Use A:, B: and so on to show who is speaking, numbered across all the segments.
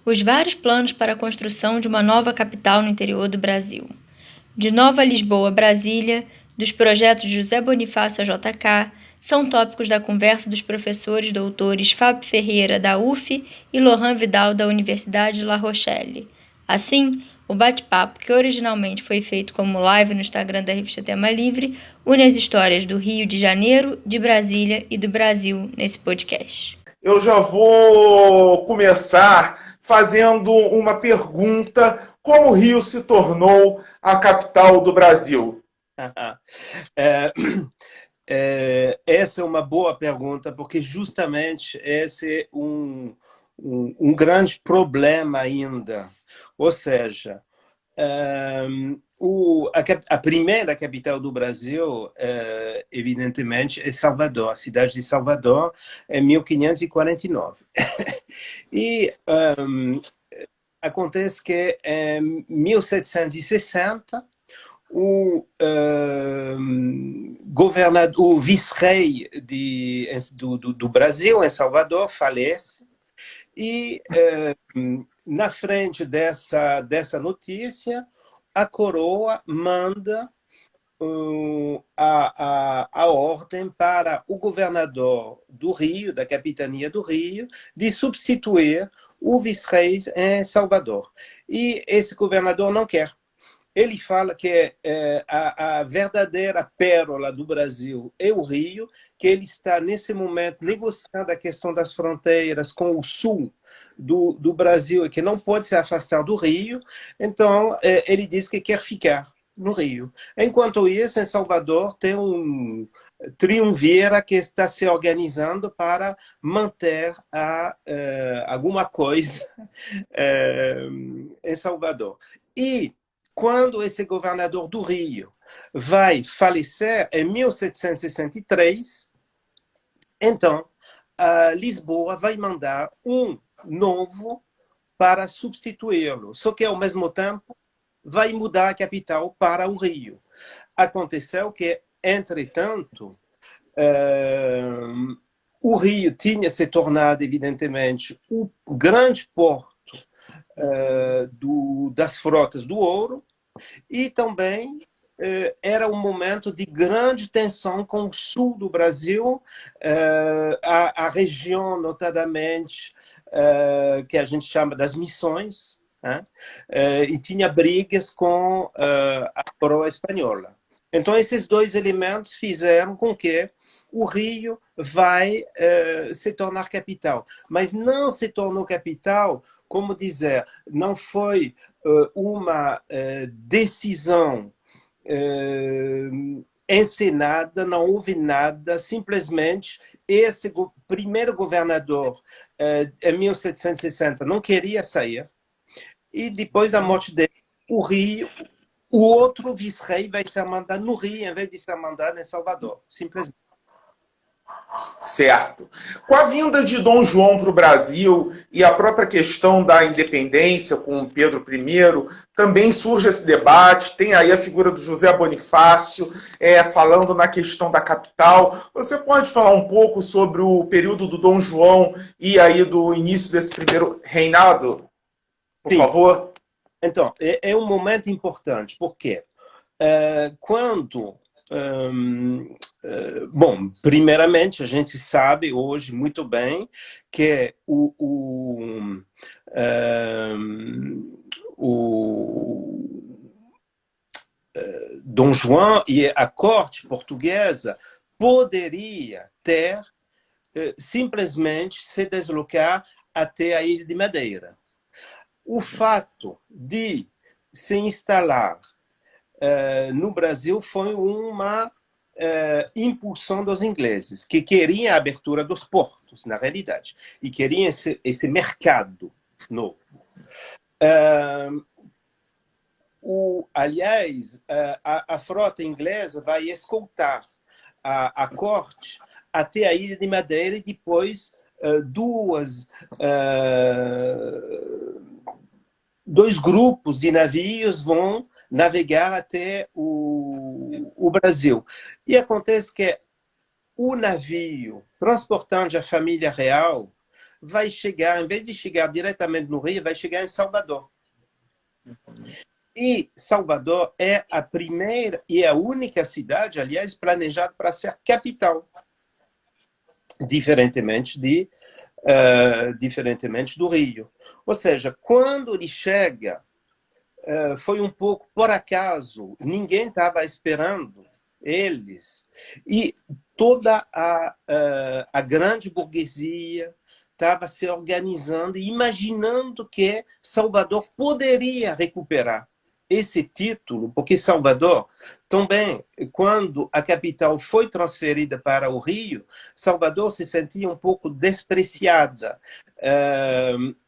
A: Os vários planos para a construção de uma nova capital no interior do Brasil. De Nova Lisboa a Brasília, dos projetos de José Bonifácio a JK, são tópicos da conversa dos professores doutores Fábio Ferreira, da UF, e Lohan Vidal, da Universidade de La Rochelle. Assim, o bate-papo, que originalmente foi feito como live no Instagram da revista Tema Livre, une as histórias do Rio de Janeiro, de Brasília e do Brasil nesse podcast.
B: Eu já vou começar fazendo uma pergunta: como o Rio se tornou a capital do Brasil?
C: Essa é uma boa pergunta, porque justamente esse é um grande problema ainda. Ou seja, a primeira capital do Brasil, evidentemente, é Salvador, a cidade de Salvador, em 1549. E acontece que em 1760, o vice-rei do Brasil, em Salvador, falece, e na frente dessa notícia, a coroa manda a ordem para o governador do Rio, da capitania do Rio, de substituir o vice-rei em Salvador. E esse governador não quer. Ele fala que a verdadeira pérola do Brasil é o Rio, que ele está, nesse momento, negociando a questão das fronteiras com o sul do Brasil, e que não pode se afastar do Rio. Então, ele diz que quer ficar no Rio. Enquanto isso, em Salvador, tem um triunvira que está se organizando para manter alguma coisa em Salvador. E quando esse governador do Rio vai falecer em 1763, então Lisboa vai mandar um novo para substituí-lo. Só que, ao mesmo tempo, vai mudar a capital para o Rio. Aconteceu que, entretanto, o Rio tinha se tornado, evidentemente, o grande porto das frotas do ouro, e também era um momento de grande tensão com o sul do Brasil, a região, notadamente, que a gente chama das Missões, né? E tinha brigas com a coroa espanhola. Então, esses dois elementos fizeram com que o Rio vai se tornar capital. Mas não se tornou capital, como dizer, não foi uma decisão encenada, não houve nada, simplesmente esse primeiro governador, em 1760, não queria sair, e depois da morte dele, o Rio... O outro vice-rei vai ser mandado no Rio, em vez de ser mandado em Salvador, simplesmente.
B: Certo. Com a vinda de Dom João para o Brasil e a própria questão da independência com Pedro I, também surge esse debate. Tem aí a figura do José Bonifácio falando na questão da capital. Você pode falar um pouco sobre o período do Dom João e aí do início desse primeiro reinado, por favor?
C: Então, é um momento importante, porque quando... bom, primeiramente, a gente sabe hoje muito bem que o Dom João e a corte portuguesa poderia ter simplesmente se deslocar até a Ilha de Madeira. O fato de se instalar no Brasil foi uma impulsão dos ingleses, que queriam a abertura dos portos, na realidade, e queriam esse mercado novo. Aliás, a frota inglesa vai escoltar a corte até a Ilha de Madeira e depois dois grupos de navios vão navegar até o Brasil. E acontece que o navio transportando a família real vai chegar, em vez de chegar diretamente no Rio, vai chegar em Salvador. E Salvador é a primeira e a única cidade, aliás, planejada para ser capital, diferentemente do Rio. Ou seja, quando ele chega, foi um pouco por acaso, ninguém estava esperando eles, e toda a grande burguesia estava se organizando e imaginando que Salvador poderia recuperar esse título, porque Salvador também, quando a capital foi transferida para o Rio, Salvador se sentia um pouco despreciada.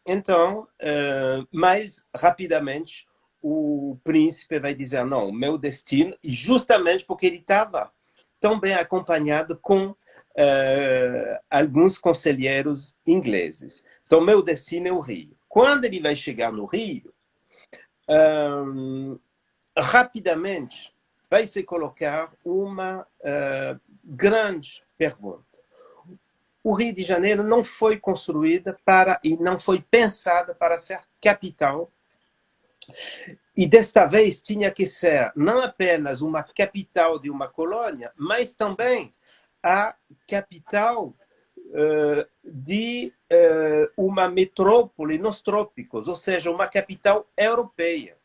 C: Então, mais rapidamente, o príncipe vai dizer, não, meu destino, justamente porque ele estava tão bem acompanhado com alguns conselheiros ingleses. Então, meu destino é o Rio. Quando ele vai chegar no Rio, rapidamente vai se colocar uma grande pergunta. O Rio de Janeiro não foi construída e não foi pensada para ser capital. E desta vez tinha que ser não apenas uma capital de uma colônia, mas também a capital de uma metrópole nos trópicos, ou seja, uma capital europeia.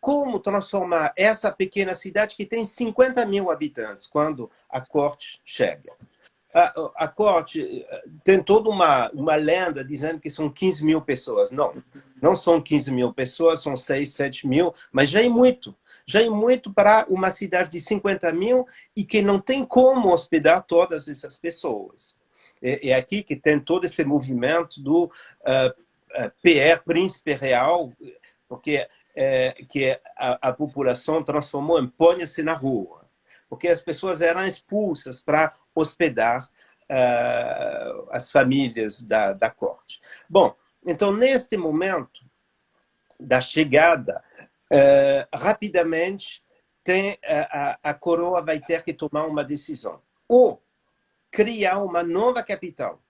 C: Como transformar essa pequena cidade que tem 50 mil habitantes quando a corte chega? A corte tem toda uma lenda dizendo que são 15 mil pessoas. Não são 15 mil pessoas, são 6, 7 mil, mas já é muito. Já é muito para uma cidade de 50 mil e que não tem como hospedar todas essas pessoas. É aqui que tem todo esse movimento do PR, Príncipe Real, porque que a população transformou em ponha-se na rua. Porque as pessoas eram expulsas para hospedar as famílias da corte. Bom, então, neste momento da chegada, rapidamente, a coroa vai ter que tomar uma decisão. Ou criar uma nova capital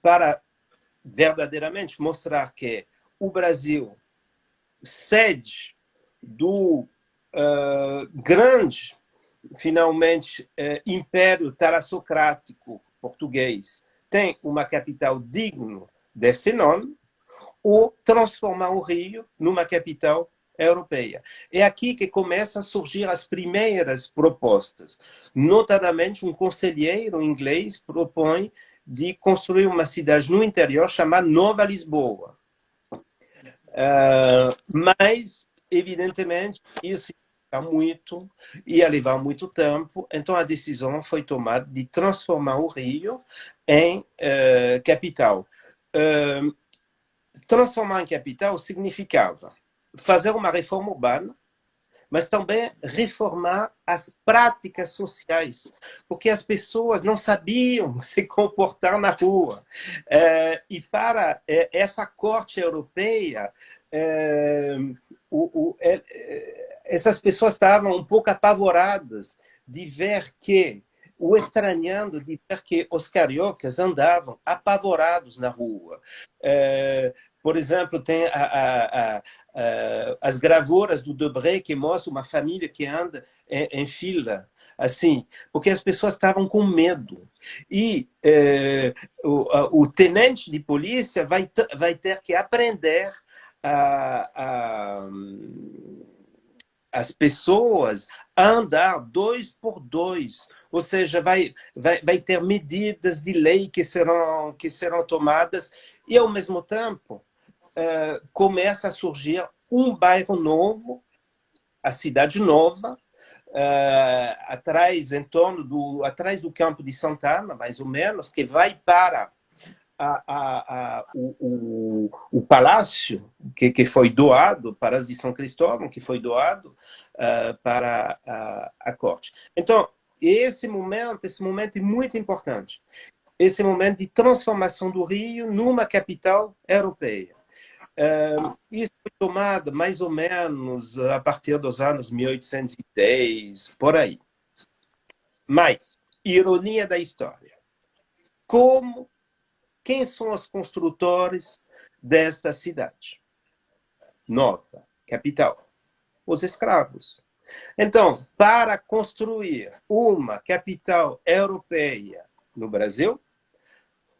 C: para verdadeiramente mostrar que o Brasil sede do grande, finalmente, império tarassocrático português tem uma capital digna desse nome, ou transformar o Rio numa capital europeia. É aqui que começam a surgir as primeiras propostas. Notadamente, um conselheiro inglês propõe de construir uma cidade no interior chamada Nova Lisboa. Mas, evidentemente, isso ia levar muito tempo, então a decisão foi tomada de transformar o Rio em capital. Transformar em capital significava fazer uma reforma urbana, mas também reformar as práticas sociais, porque as pessoas não sabiam se comportar na rua. E para essa corte europeia, essas pessoas estavam um pouco apavoradas de ver que, estranhando de ver que os cariocas andavam apavorados na rua. Por exemplo, tem as gravuras do Debré que mostram uma família que anda em fila, assim, porque as pessoas estavam com medo. E o tenente de polícia vai ter que aprender as pessoas a andar 2 por 2, ou seja, vai ter medidas de lei que serão tomadas e, ao mesmo tempo, começa a surgir um bairro novo, a cidade nova, atrás do Campo de Santana, mais ou menos, que vai para o palácio que foi doado, para as de São Cristóvão, que foi doado para a corte. Então, esse momento é muito importante. Esse momento de transformação do Rio numa capital europeia. Isso foi tomado mais ou menos a partir dos anos 1810, por aí. Mas, ironia da história, como quem são os construtores desta cidade nova, capital? Os escravos. Então, para construir uma capital europeia no Brasil,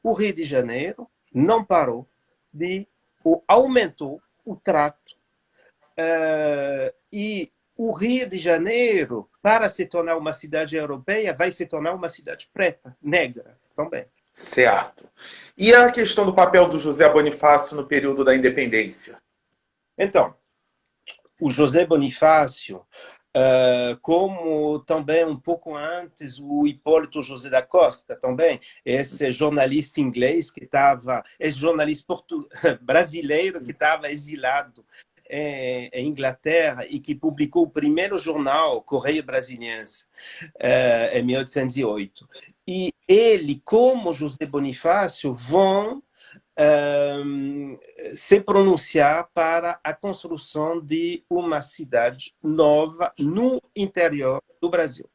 C: o Rio de Janeiro não parou aumentou o trato. E o Rio de Janeiro, para se tornar uma cidade europeia, vai se tornar uma cidade preta, negra também.
B: Certo. E a questão do papel do José Bonifácio no período da independência?
C: Então, o José Bonifácio, como também um pouco antes o Hipólito José da Costa, também, esse jornalista inglês que estava, esse jornalista brasileiro que estava exilado em Inglaterra e que publicou o primeiro jornal, Correio Brasiliense, em 1808. E ele, como José Bonifácio, vão se pronunciar para a construção de uma cidade nova no interior do Brasil.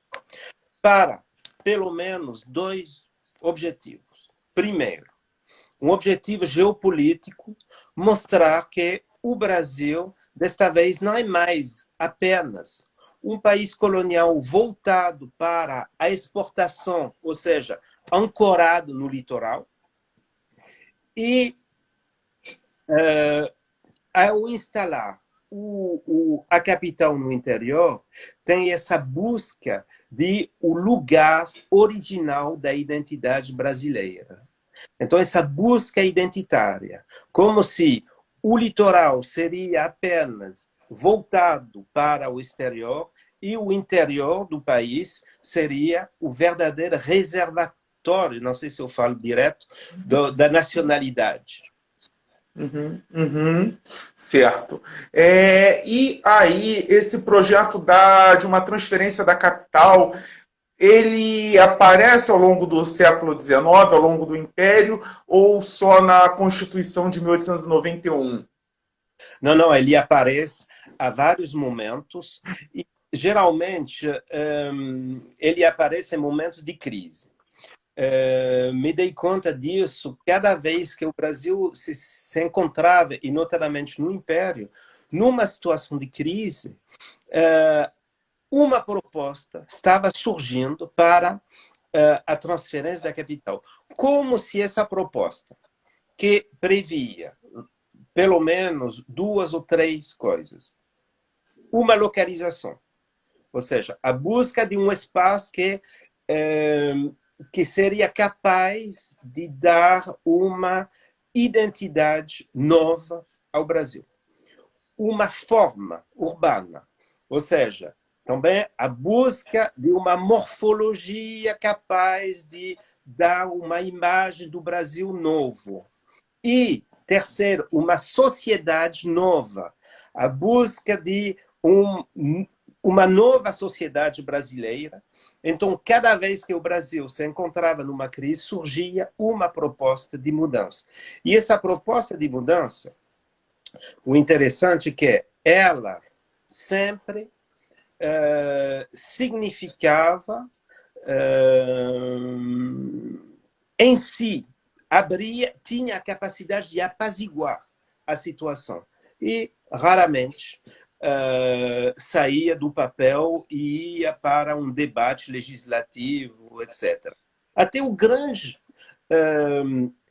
C: Para, pelo menos, 2 objetivos. Primeiro, um objetivo geopolítico, mostrar que o Brasil, desta vez, não é mais apenas um país colonial voltado para a exportação, ou seja, ancorado no litoral. E, ao instalar a capital no interior, tem essa busca de o lugar original da identidade brasileira. Então, essa busca identitária, como se o litoral seria apenas voltado para o exterior e o interior do país seria o verdadeiro reservatório, não sei se eu falo direto, da nacionalidade.
B: Certo. E aí, esse projeto de uma transferência da capital, ele aparece ao longo do século XIX, ao longo do Império, ou só na Constituição de 1891?
C: Não, ele aparece a vários momentos e, geralmente, ele aparece em momentos de crise. Me dei conta disso cada vez que o Brasil se encontrava, e notadamente no Império, numa situação de crise, uma proposta estava surgindo para a transferência da capital. Como se essa proposta, que previa pelo menos 2 ou 3 coisas. Uma localização, ou seja, a busca de um espaço que seria capaz de dar uma identidade nova ao Brasil. Uma forma urbana, ou seja, também a busca de uma morfologia capaz de dar uma imagem do Brasil novo. E, terceiro, uma sociedade nova, a busca de uma nova sociedade brasileira. Então, cada vez que o Brasil se encontrava numa crise, surgia uma proposta de mudança. E essa proposta de mudança, o interessante é que ela sempre significava em si, tinha a capacidade de apaziguar a situação. E, raramente, saía do papel e ia para um debate legislativo, etc. Até o grande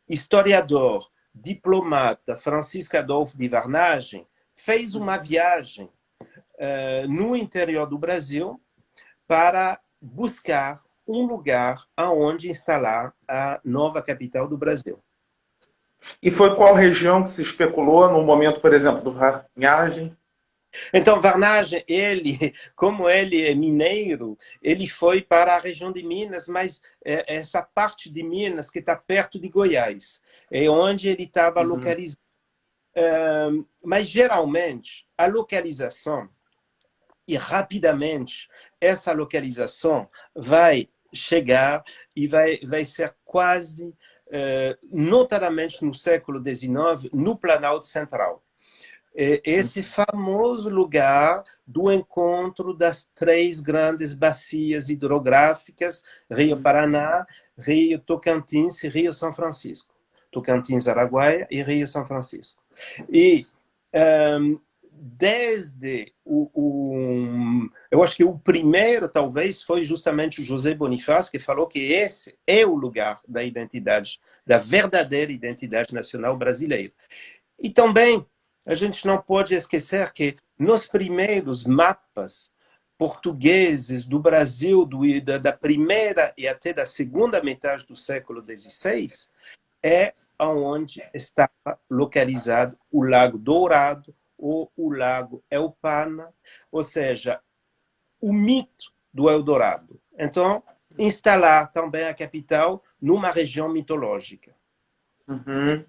C: historiador, diplomata Francisco Adolfo de Varnhagen fez uma viagem no interior do Brasil para buscar um lugar aonde instalar a nova capital do Brasil.
B: E foi qual região que se especulou no momento, por exemplo, do Varnhagen?
C: Então, Varnhagen, como ele é mineiro, ele foi para a região de Minas, mas essa parte de Minas que está perto de Goiás, é onde ele estava localizado. Mas, geralmente, a localização, e rapidamente, essa localização vai chegar e vai ser quase, notadamente no século XIX, no Planalto Central. Esse famoso lugar do encontro das 3 grandes bacias hidrográficas, Rio Paraná, Rio Tocantins e Rio São Francisco. Tocantins, Araguaia e Rio São Francisco. E desde eu acho que o primeiro, talvez, foi justamente o José Bonifácio, que falou que esse é o lugar da identidade, da verdadeira identidade nacional brasileira. E também, a gente não pode esquecer que nos primeiros mapas portugueses do Brasil, da primeira e até da segunda metade do século XVI, é onde estava localizado o Lago Dourado ou o Lago Elpana, ou seja, o mito do Eldorado. Então, instalar também a capital numa região mitológica.
B: Uhum.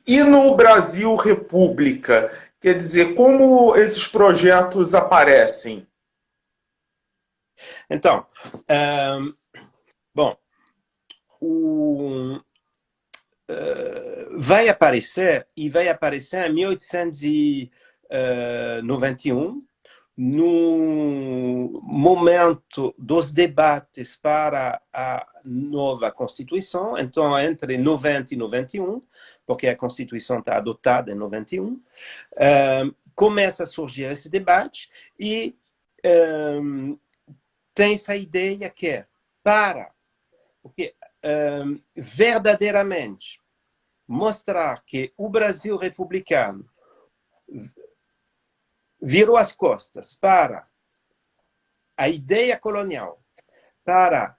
B: E no Brasil República, quer dizer, como esses projetos aparecem?
C: Então, bom, vai aparecer em 1891, no momento dos debates para a nova Constituição, então entre 90 e 91, porque a Constituição está adotada em 91, começa a surgir esse debate e tem essa ideia que é porque verdadeiramente mostrar que o Brasil republicano virou as costas para a ideia colonial, para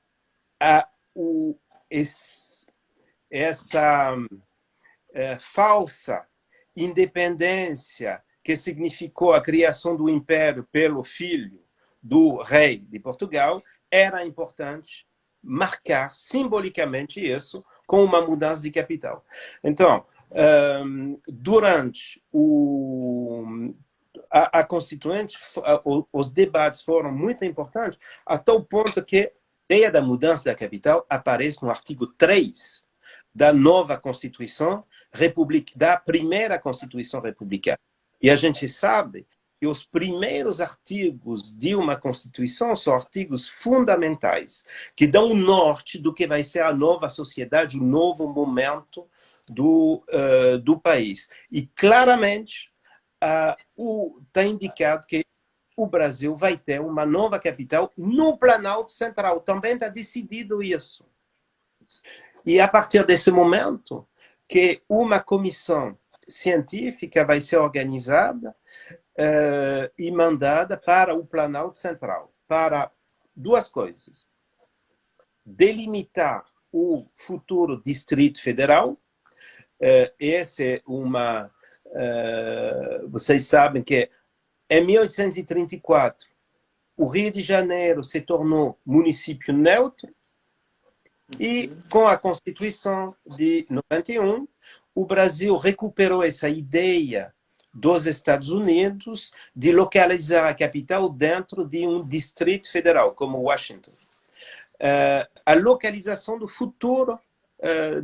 C: essa falsa independência que significou a criação do império pelo filho do rei de Portugal, era importante marcar simbolicamente isso com uma mudança de capital. Então, durante a Constituinte, os debates foram muito importantes, a tal ponto que a ideia da mudança da capital aparece no artigo 3 da nova Constituição, da primeira Constituição republicana. E a gente sabe que os primeiros artigos de uma Constituição são artigos fundamentais, que dão o norte do que vai ser a nova sociedade, o novo momento do país. E, claramente, está indicado que o Brasil vai ter uma nova capital no Planalto Central. Também está decidido isso. E, a partir desse momento, que uma comissão científica vai ser organizada e mandada para o Planalto Central, para duas coisas. Delimitar o futuro Distrito Federal. Essa é uma... vocês sabem que em 1834 o Rio de Janeiro se tornou município neutro e com a Constituição de 91 o Brasil recuperou essa ideia dos Estados Unidos de localizar a capital dentro de um distrito federal, como Washington. A localização do futuro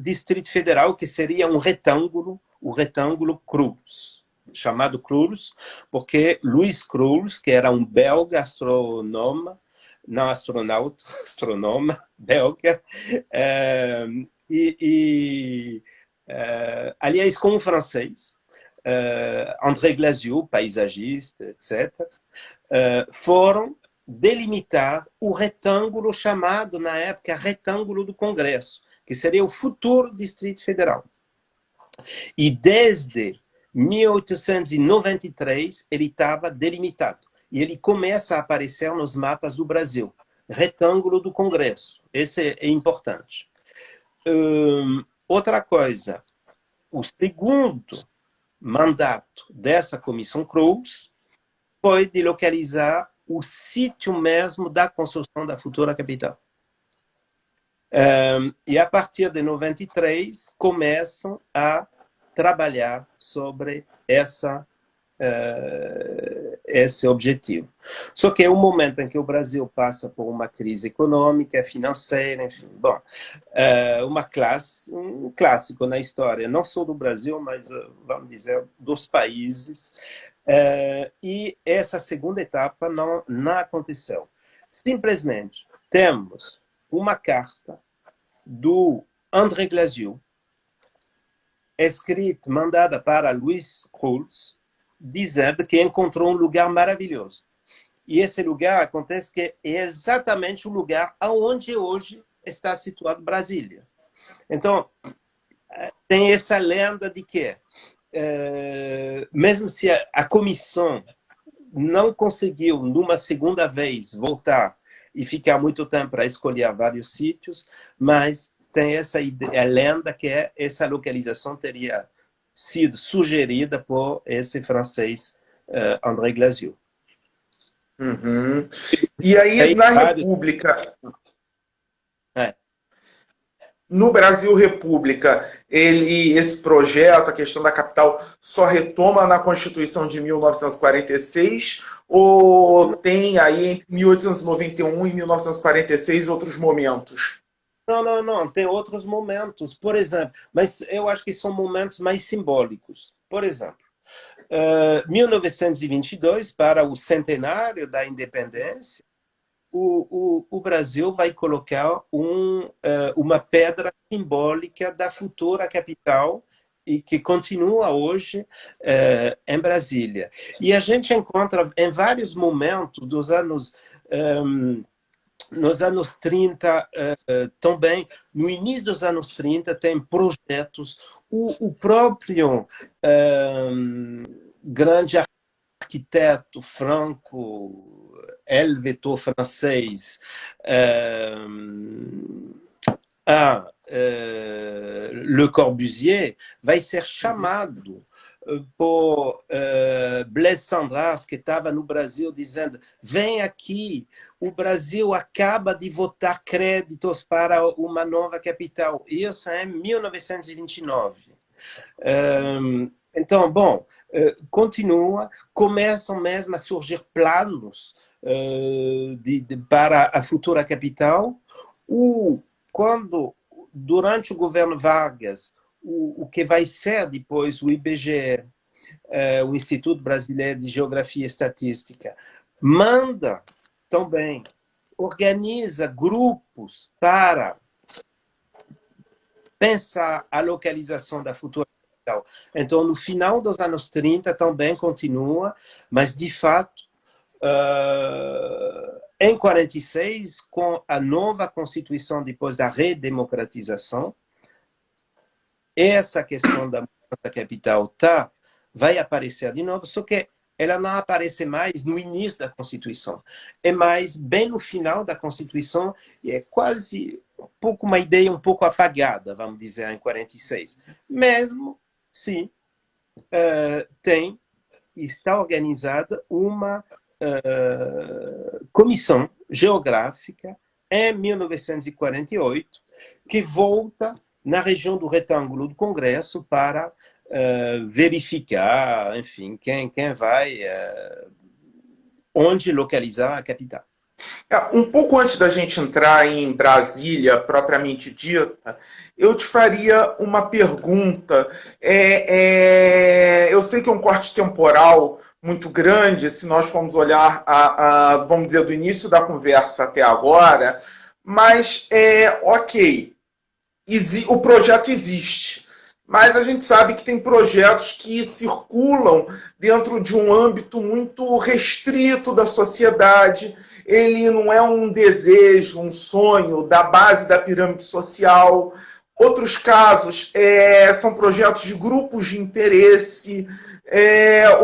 C: distrito federal, que seria um retângulo, o retângulo Cruz, chamado Cruz, porque Louis Cruz, que era um belga astronoma, não astronauta, astronoma belga, aliás, com um francês, André Glasiou, paisagista, etc., foram delimitar o retângulo chamado, na época, retângulo do Congresso, que seria o futuro Distrito Federal. E desde 1893 ele estava delimitado. E ele começa a aparecer nos mapas do Brasil. Retângulo do Congresso. Esse é importante. Outra coisa, o segundo mandato dessa Comissão Cruz foi de localizar o sítio mesmo da construção da futura capital. E a partir de 93 começam a trabalhar sobre esse objetivo. Só que é um momento em que o Brasil passa por uma crise econômica, financeira, enfim. Bom, um clássico na história, não só do Brasil, mas, vamos dizer, dos países. E essa segunda etapa não aconteceu. Simplesmente temos uma carta do André Glasiou, escrita, mandada para Luiz Cruz, dizendo que encontrou um lugar maravilhoso. E esse lugar acontece que é exatamente o lugar onde hoje está situado Brasília. Então, tem essa lenda de que, mesmo se a comissão não conseguiu, numa segunda vez, voltar e ficar muito tempo para escolher vários sítios, mas tem essa ideia, a lenda que essa localização teria sido sugerida por esse francês André Glasiou.
B: Uhum. E aí, na República, no Brasil República, esse projeto, a questão da capital, só retoma na Constituição de 1946 ou tem aí entre 1891 e 1946 outros momentos?
C: Não, tem outros momentos, por exemplo, mas eu acho que são momentos mais simbólicos. Por exemplo, 1922, para o centenário da independência, o Brasil vai colocar uma pedra simbólica da futura capital e que continua hoje em Brasília. E a gente encontra em vários momentos dos anos... nos anos 30, também, no início dos anos 30, tem projetos. O próprio grande arquiteto franco-helveto francês, Le Corbusier, vai ser chamado por Blaise Cendrars, que estava no Brasil, dizendo: vem aqui, o Brasil acaba de votar créditos para uma nova capital. Isso é em 1929. Então, bom, começam mesmo a surgir planos para a futura capital. Durante o governo Vargas, o que vai ser depois o IBGE, o Instituto Brasileiro de Geografia e Estatística, manda também, organiza grupos para pensar a localização da futura capital. Então, no final dos anos 30 também continua, mas, de fato, em 46, com a nova Constituição, depois da redemocratização, essa questão da mudança capital vai aparecer de novo, só que ela não aparece mais no início da Constituição. É mais bem no final da Constituição, e é quase uma ideia um pouco apagada, vamos dizer, em 46. Mesmo se está organizada uma comissão geográfica em 1948 que volta na região do retângulo do Congresso para verificar, enfim, quem vai, onde localizar a capital.
B: Um pouco antes da gente entrar em Brasília, propriamente dita, eu te faria uma pergunta. Eu sei que é um corte temporal muito grande, se nós formos olhar, vamos dizer, do início da conversa até agora, mas, ok, o projeto existe, mas a gente sabe que tem projetos que circulam dentro de um âmbito muito restrito da sociedade. Ele não é um desejo, um sonho da base da pirâmide social. Outros casos são projetos de grupos de interesse.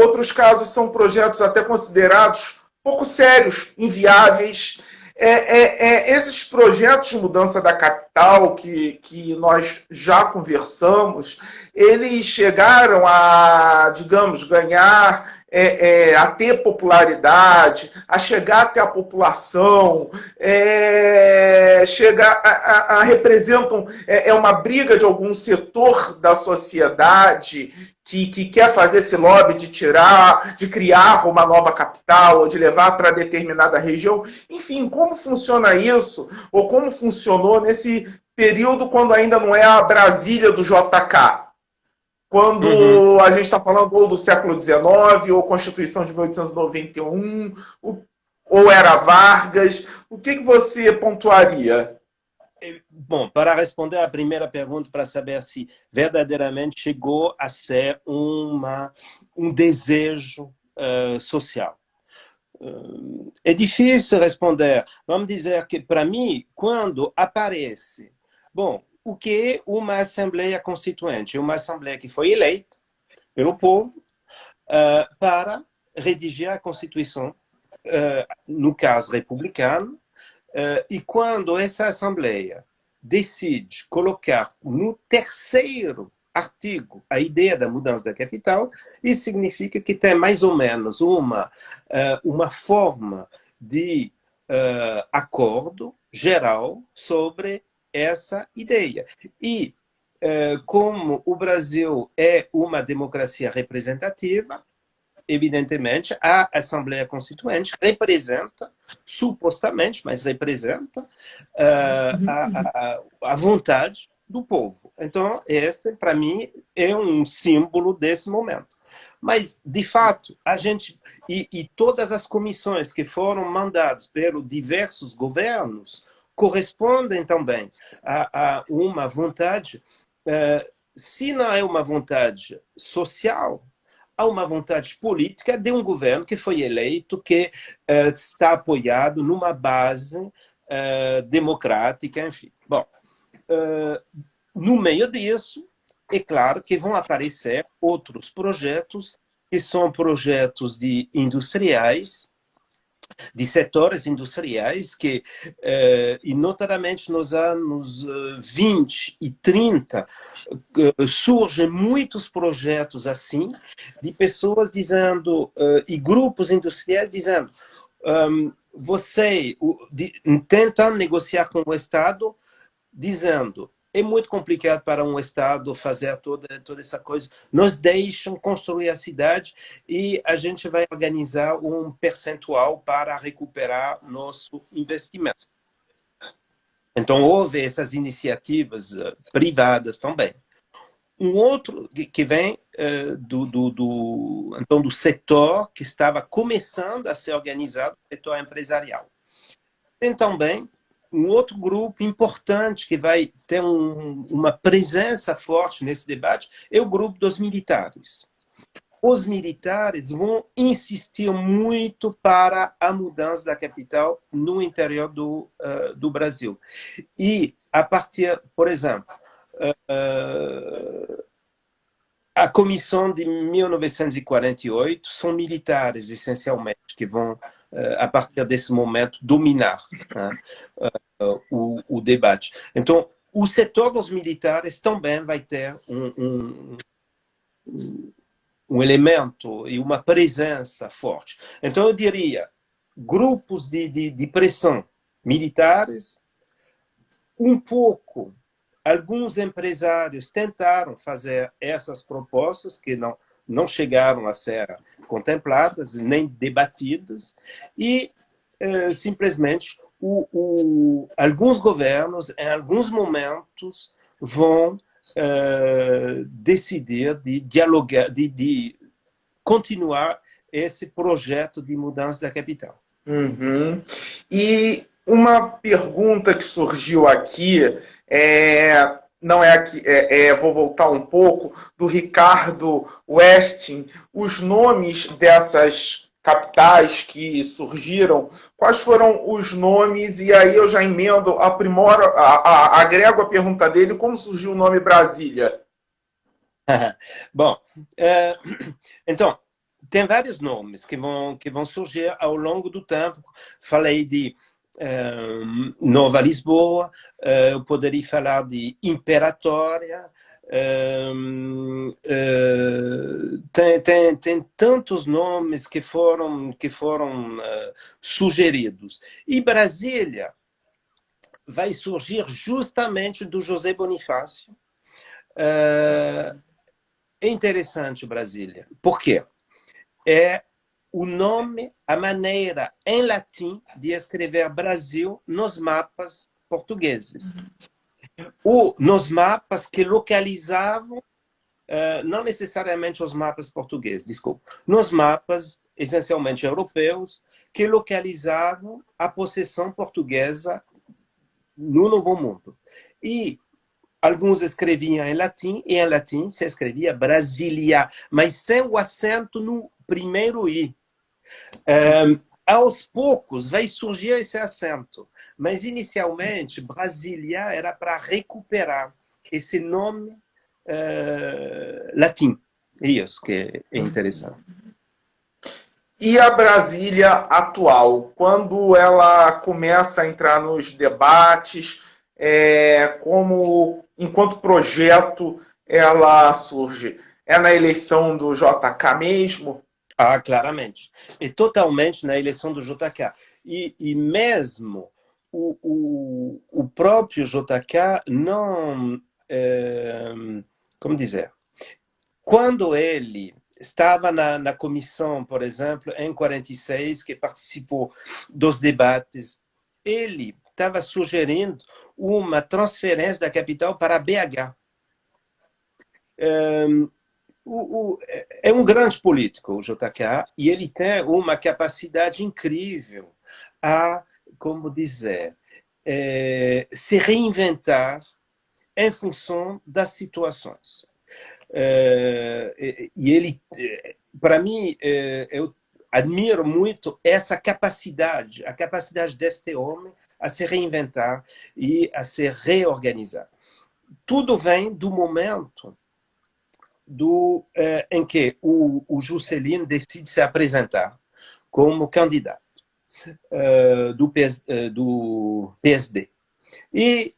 B: Outros casos são projetos até considerados pouco sérios, inviáveis. Esses projetos de mudança da capital que nós já conversamos, eles chegaram a, digamos, ganhar, a ter popularidade, a chegar até a população, representam uma briga de algum setor da sociedade que quer fazer esse lobby de criar uma nova capital, ou de levar para determinada região. Enfim, como funciona isso? Ou como funcionou nesse período quando ainda não é a Brasília do JK? Quando a gente está falando ou do século XIX, ou Constituição de 1891, ou era Vargas. O que você pontuaria?
C: Bom, para responder à primeira pergunta, para saber se verdadeiramente chegou a ser um desejo social. É difícil responder. Vamos dizer que, para mim, quando aparece... Bom, o que é uma Assembleia Constituinte? É uma Assembleia que foi eleita pelo povo para redigir a Constituição, no caso republicano, e quando essa Assembleia decide colocar no terceiro artigo a ideia da mudança da capital, isso significa que tem mais ou menos uma forma de acordo geral sobre essa ideia. E como o Brasil é uma democracia representativa, evidentemente, a Assembleia Constituinte representa, supostamente, mas representa a vontade do povo. Então, esse, para mim, é um símbolo desse momento. Mas, de fato, a gente... E todas as comissões que foram mandadas pelos diversos governos correspondem também a uma vontade... se não é uma vontade social, há uma vontade política de um governo que foi eleito, que está apoiado numa base democrática, enfim. Bom, no meio disso, é claro que vão aparecer outros projetos, que são projetos de industriais, de setores industriais que, e notadamente nos anos 20 e 30, surgem muitos projetos assim, de pessoas dizendo, e grupos industriais dizendo, tentam negociar com o Estado, dizendo, é muito complicado para um Estado fazer toda essa coisa. Nos deixam construir a cidade e a gente vai organizar um percentual para recuperar nosso investimento. Então, houve essas iniciativas privadas também. Um outro que vem do setor que estava começando a ser organizado, o setor empresarial. Tem também um outro grupo importante que vai ter uma presença forte nesse debate é o grupo dos militares. Os militares vão insistir muito para a mudança da capital no interior do Brasil. E, a partir, por exemplo, a Comissão de 1948 são militares, essencialmente, que vão, a partir desse momento, dominar, né, o debate. Então, o setor dos militares também vai ter um elemento e uma presença forte. Então, eu diria, grupos de pressão militares, um pouco, alguns empresários tentaram fazer essas propostas que não chegaram a ser contempladas, nem debatidas, e simplesmente alguns governos, em alguns momentos, vão decidir de dialogar, de continuar esse projeto de mudança da capital.
B: Uhum. E uma pergunta que surgiu aqui não é aqui, vou voltar um pouco, do Ricardo Westing, os nomes dessas capitais que surgiram, quais foram os nomes, e aí eu já emendo, agrego a pergunta dele, como surgiu o nome Brasília?
C: Bom, então, tem vários nomes que vão surgir ao longo do tempo. Falei de Nova Lisboa, eu poderia falar de Imperatória, tem tantos nomes que foram sugeridos. E Brasília vai surgir justamente do José Bonifácio. É interessante Brasília. Por quê? É o nome, a maneira em latim de escrever Brasil nos mapas portugueses. Ou nos mapas que localizavam, não necessariamente os mapas portugueses, desculpa, nos mapas essencialmente europeus, que localizavam a possessão portuguesa no Novo Mundo. E alguns escreviam em latim, e em latim se escrevia Brasília, mas sem o acento no primeiro I. Aos poucos vai surgir esse acento, mas inicialmente Brasília era para recuperar esse nome latim. Isso que é interessante.
B: E a Brasília atual, quando ela começa a entrar nos debates, como enquanto projeto ela surge? É na eleição do JK mesmo?
C: Ah, claramente. E totalmente na eleição do JK. E mesmo o próprio JK não... como dizer? Quando ele estava na comissão, por exemplo, em 46, que participou dos debates, ele estava sugerindo uma transferência da capital para BH. É um grande político, o JK, e ele tem uma capacidade incrível a, como dizer, se reinventar em função das situações. E ele, para mim, eu admiro muito essa capacidade, a capacidade deste homem a se reinventar e a se reorganizar. Tudo vem do momento em que o Juscelino decide se apresentar como candidato do PSD. E,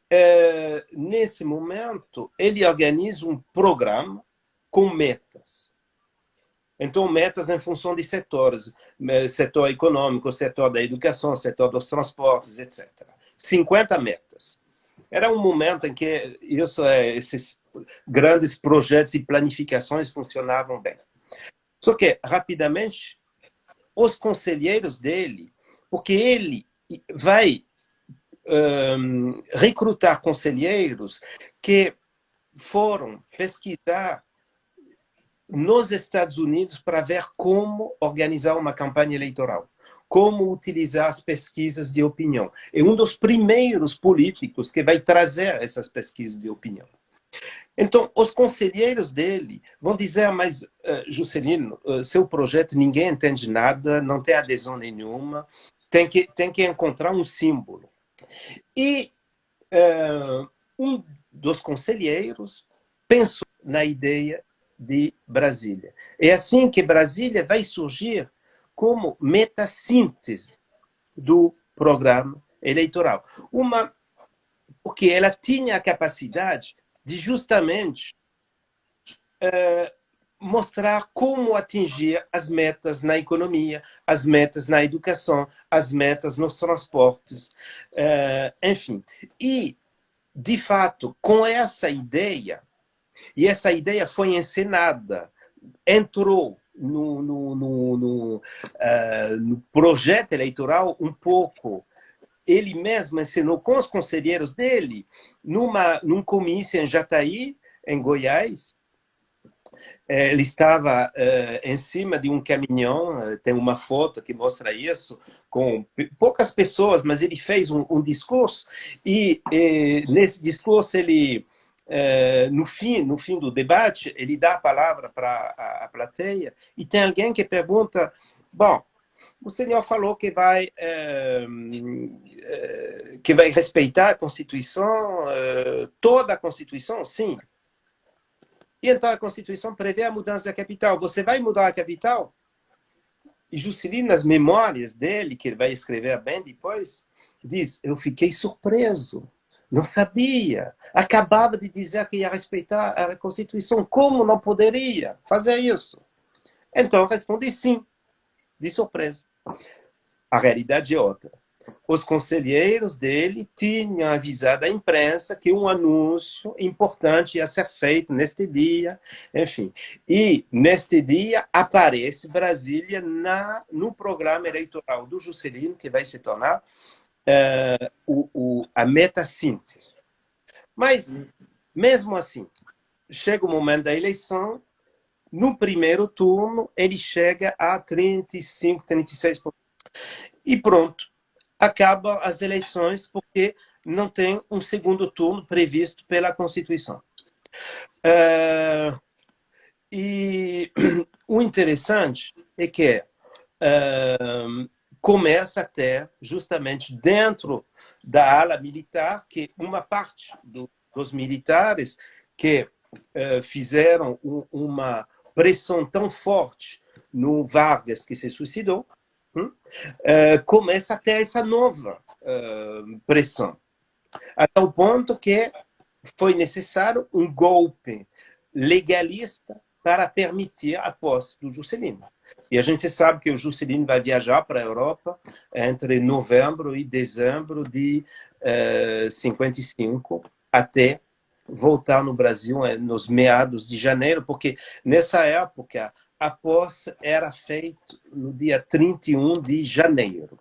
C: nesse momento, ele organiza um programa com metas. Então, metas em função de setores, setor econômico, setor da educação, setor dos transportes, etc. 50 metas. Era um momento em que esses grandes projetos e planificações funcionavam bem. Só que, rapidamente, os conselheiros dele, porque ele vai recrutar conselheiros que foram pesquisar nos Estados Unidos para ver como organizar uma campanha eleitoral, como utilizar as pesquisas de opinião. É um dos primeiros políticos que vai trazer essas pesquisas de opinião. Então, os conselheiros dele vão dizer, mas, Juscelino, seu projeto ninguém entende nada, não tem adesão nenhuma, tem que encontrar um símbolo. E um dos conselheiros pensou na ideia de Brasília. É assim que Brasília vai surgir como metassíntese do programa eleitoral. Porque ela tinha a capacidade de justamente mostrar como atingir as metas na economia, as metas na educação, as metas nos transportes, enfim. E, de fato, com essa ideia, e essa ideia foi encenada, entrou no projeto eleitoral um pouco. Ele mesmo ensinou com os conselheiros dele, num comício em Jataí, em Goiás. Ele estava em cima de um caminhão, tem uma foto que mostra isso, com poucas pessoas, mas ele fez um discurso, e nesse discurso ele, no fim do debate, ele dá a palavra para a plateia, e tem alguém que pergunta, bom, o senhor falou que vai respeitar a Constituição, toda a Constituição? Sim. E então a Constituição prevê a mudança da capital. Você vai mudar a capital? E Juscelino, nas memórias dele, que ele vai escrever bem depois, diz, eu fiquei surpreso. Não sabia. Acabava de dizer que ia respeitar a Constituição. Como não poderia fazer isso? Então respondi sim, de surpresa. A realidade é outra. Os conselheiros dele tinham avisado a imprensa que um anúncio importante ia ser feito neste dia, enfim. E, neste dia, aparece Brasília no programa eleitoral do Juscelino, que vai se tornar a metassíntese. Mas, mesmo assim, chega o momento da eleição, no primeiro turno, ele chega a 35%, 36%. E pronto. Acabam as eleições porque não tem um segundo turno previsto pela Constituição. E o interessante é que começa a ter, justamente dentro da ala militar, que uma parte dos militares que fizeram uma pressão tão forte no Vargas, que se suicidou, começa a ter essa nova pressão. Até o ponto que foi necessário um golpe legalista para permitir a posse do Juscelino. E a gente sabe que o Juscelino vai viajar para a Europa entre novembro e dezembro de 55, até voltar no Brasil nos meados de janeiro, porque nessa época a posse era feita no dia 31 de janeiro.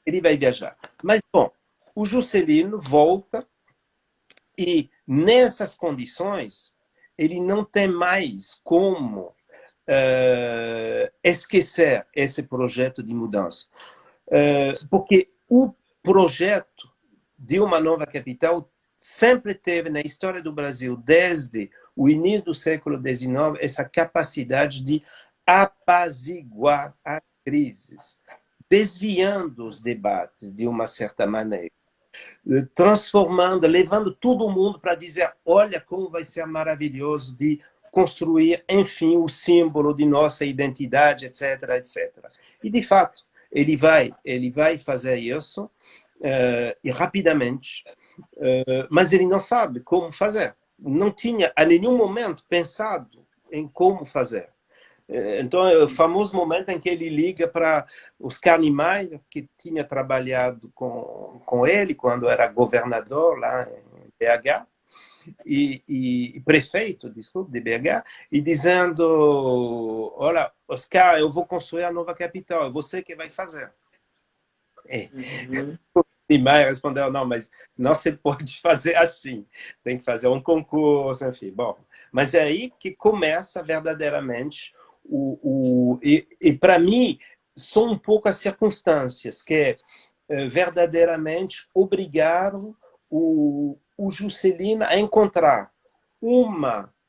C: Ele vai viajar. Mas, bom, o Juscelino volta e, nessas condições, ele não tem mais como esquecer esse projeto de mudança. Porque o projeto de uma nova capital sempre teve na história do Brasil, desde o início do século XIX, essa capacidade de apaziguar as crises, desviando os debates de uma certa maneira, transformando, levando todo mundo para dizer, olha como vai ser maravilhoso de construir, enfim, o símbolo de nossa identidade, etc., etc. E, de fato, ele vai fazer isso e rapidamente, mas ele não sabe como fazer. Não tinha, a nenhum momento, pensado em como fazer. Então, é o famoso momento em que ele liga para os Carnimaio, que tinha trabalhado com ele quando era governador lá em BH, e prefeito, desculpe, de BH, e dizendo, olha, Oscar, eu vou construir a nova capital, é você que vai fazer. E Maia respondeu, não, mas não se pode fazer assim, tem que fazer um concurso, enfim. Bom, mas é aí que começa verdadeiramente e para mim, são um pouco as circunstâncias que verdadeiramente obrigaram o Juscelino a encontrar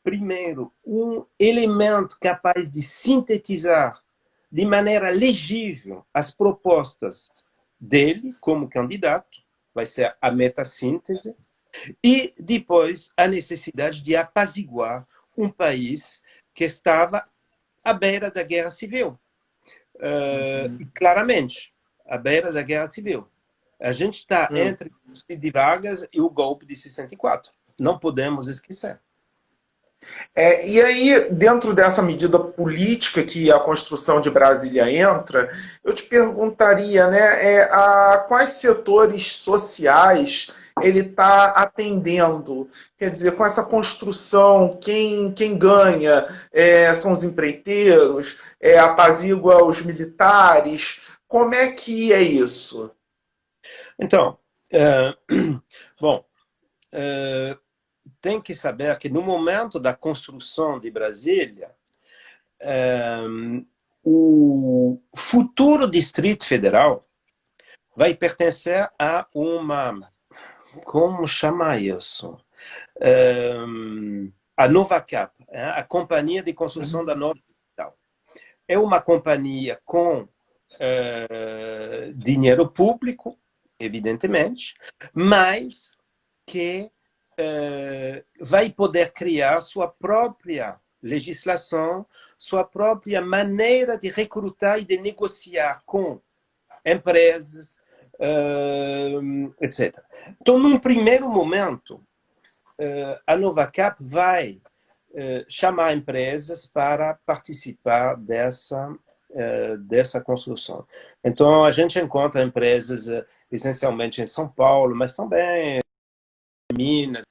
C: primeiro, um elemento capaz de sintetizar de maneira legível as propostas dele como candidato, vai ser a metassíntese, e depois a necessidade de apaziguar um país que estava à beira da guerra civil. E claramente, à beira da guerra civil. A gente está entre o de Vargas e o golpe de 64. Não podemos esquecer.
B: E aí, dentro dessa medida política que a construção de Brasília entra, eu te perguntaria, né, a quais setores sociais ele está atendendo? Quer dizer, com essa construção, quem ganha são os empreiteiros, apazigua os militares. Como é que é isso?
C: Então, bom, tem que saber que no momento da construção de Brasília, o futuro Distrito Federal vai pertencer a uma, como chamar isso? A Novacap, a Companhia de Construção da Nova Capital. É uma companhia com dinheiro público, evidentemente, mas que vai poder criar sua própria legislação, sua própria maneira de recrutar e de negociar com empresas, etc. Então, num primeiro momento, a Novacap vai chamar empresas para participar dessa construção. Então, a gente encontra empresas essencialmente em São Paulo, mas também em Minas.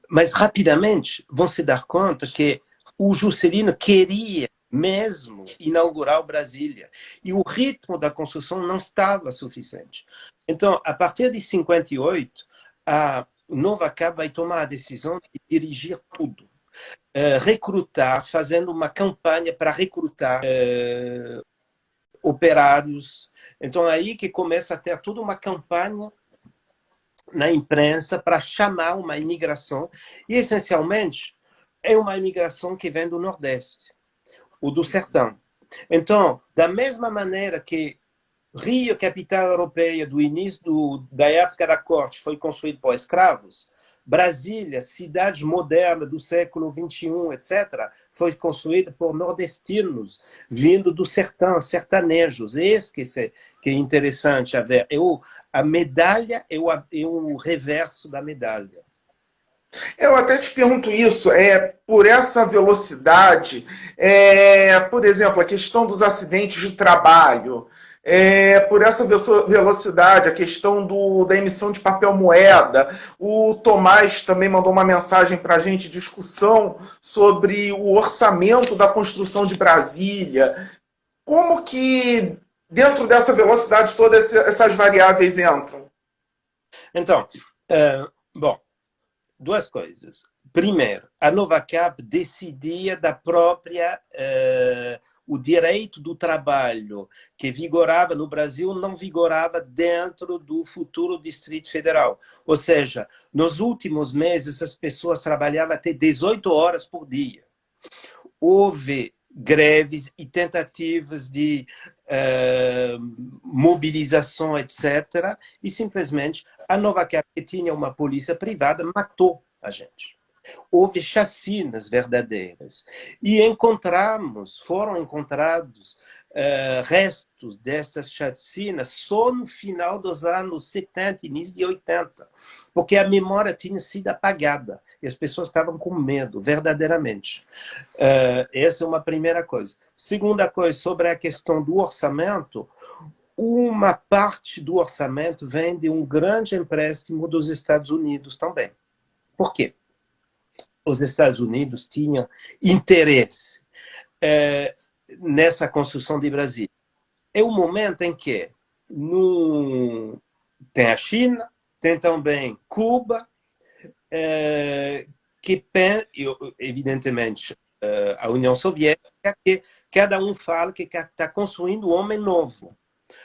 C: Mas rapidamente vão se dar conta que o Juscelino queria mesmo inaugurar o Brasília e o ritmo da construção não estava suficiente. Então, a partir de 58, a Novacap vai tomar a decisão de dirigir tudo. recrutar, fazendo uma campanha para recrutar operários. Então, aí que começa a ter toda uma campanha na imprensa para chamar uma imigração, e essencialmente é uma imigração que vem do Nordeste, ou do Sertão. Então, da mesma maneira que Rio, capital europeia do início da época da corte, foi construído por escravos, Brasília, cidade moderna do século XXI, etc., foi construída por nordestinos, vindo do sertão, sertanejos. Esse que é interessante a ver. A medalha é o reverso da medalha.
B: Eu até te pergunto isso, por essa velocidade, por exemplo, a questão dos acidentes de trabalho, por essa velocidade, a questão da emissão de papel moeda. O Tomás também mandou uma mensagem para a gente, discussão sobre o orçamento da construção de Brasília. Como que, dentro dessa velocidade, todas essas variáveis entram?
C: Então, bom, duas coisas. Primeiro, a Novacap decidia da própria... o direito do trabalho que vigorava no Brasil não vigorava dentro do futuro Distrito Federal. Ou seja, nos últimos meses, as pessoas trabalhavam até 18 horas por dia. Houve greves e tentativas de mobilização, etc. E simplesmente a Novacap, que tinha uma polícia privada, matou a gente. Houve chacinas verdadeiras. E foram encontrados restos dessas chacinas só no final dos anos 70, início de 80, porque a memória tinha sido apagada e as pessoas estavam com medo, verdadeiramente. Essa é uma primeira coisa. Segunda coisa, sobre a questão do orçamento, uma parte do orçamento vem de um grande empréstimo dos Estados Unidos também. Por quê? Os Estados Unidos tinham interesse nessa construção de Brasília. É o momento em que tem a China, tem também Cuba, que evidentemente a União Soviética, que cada um fala que está construindo um homem novo,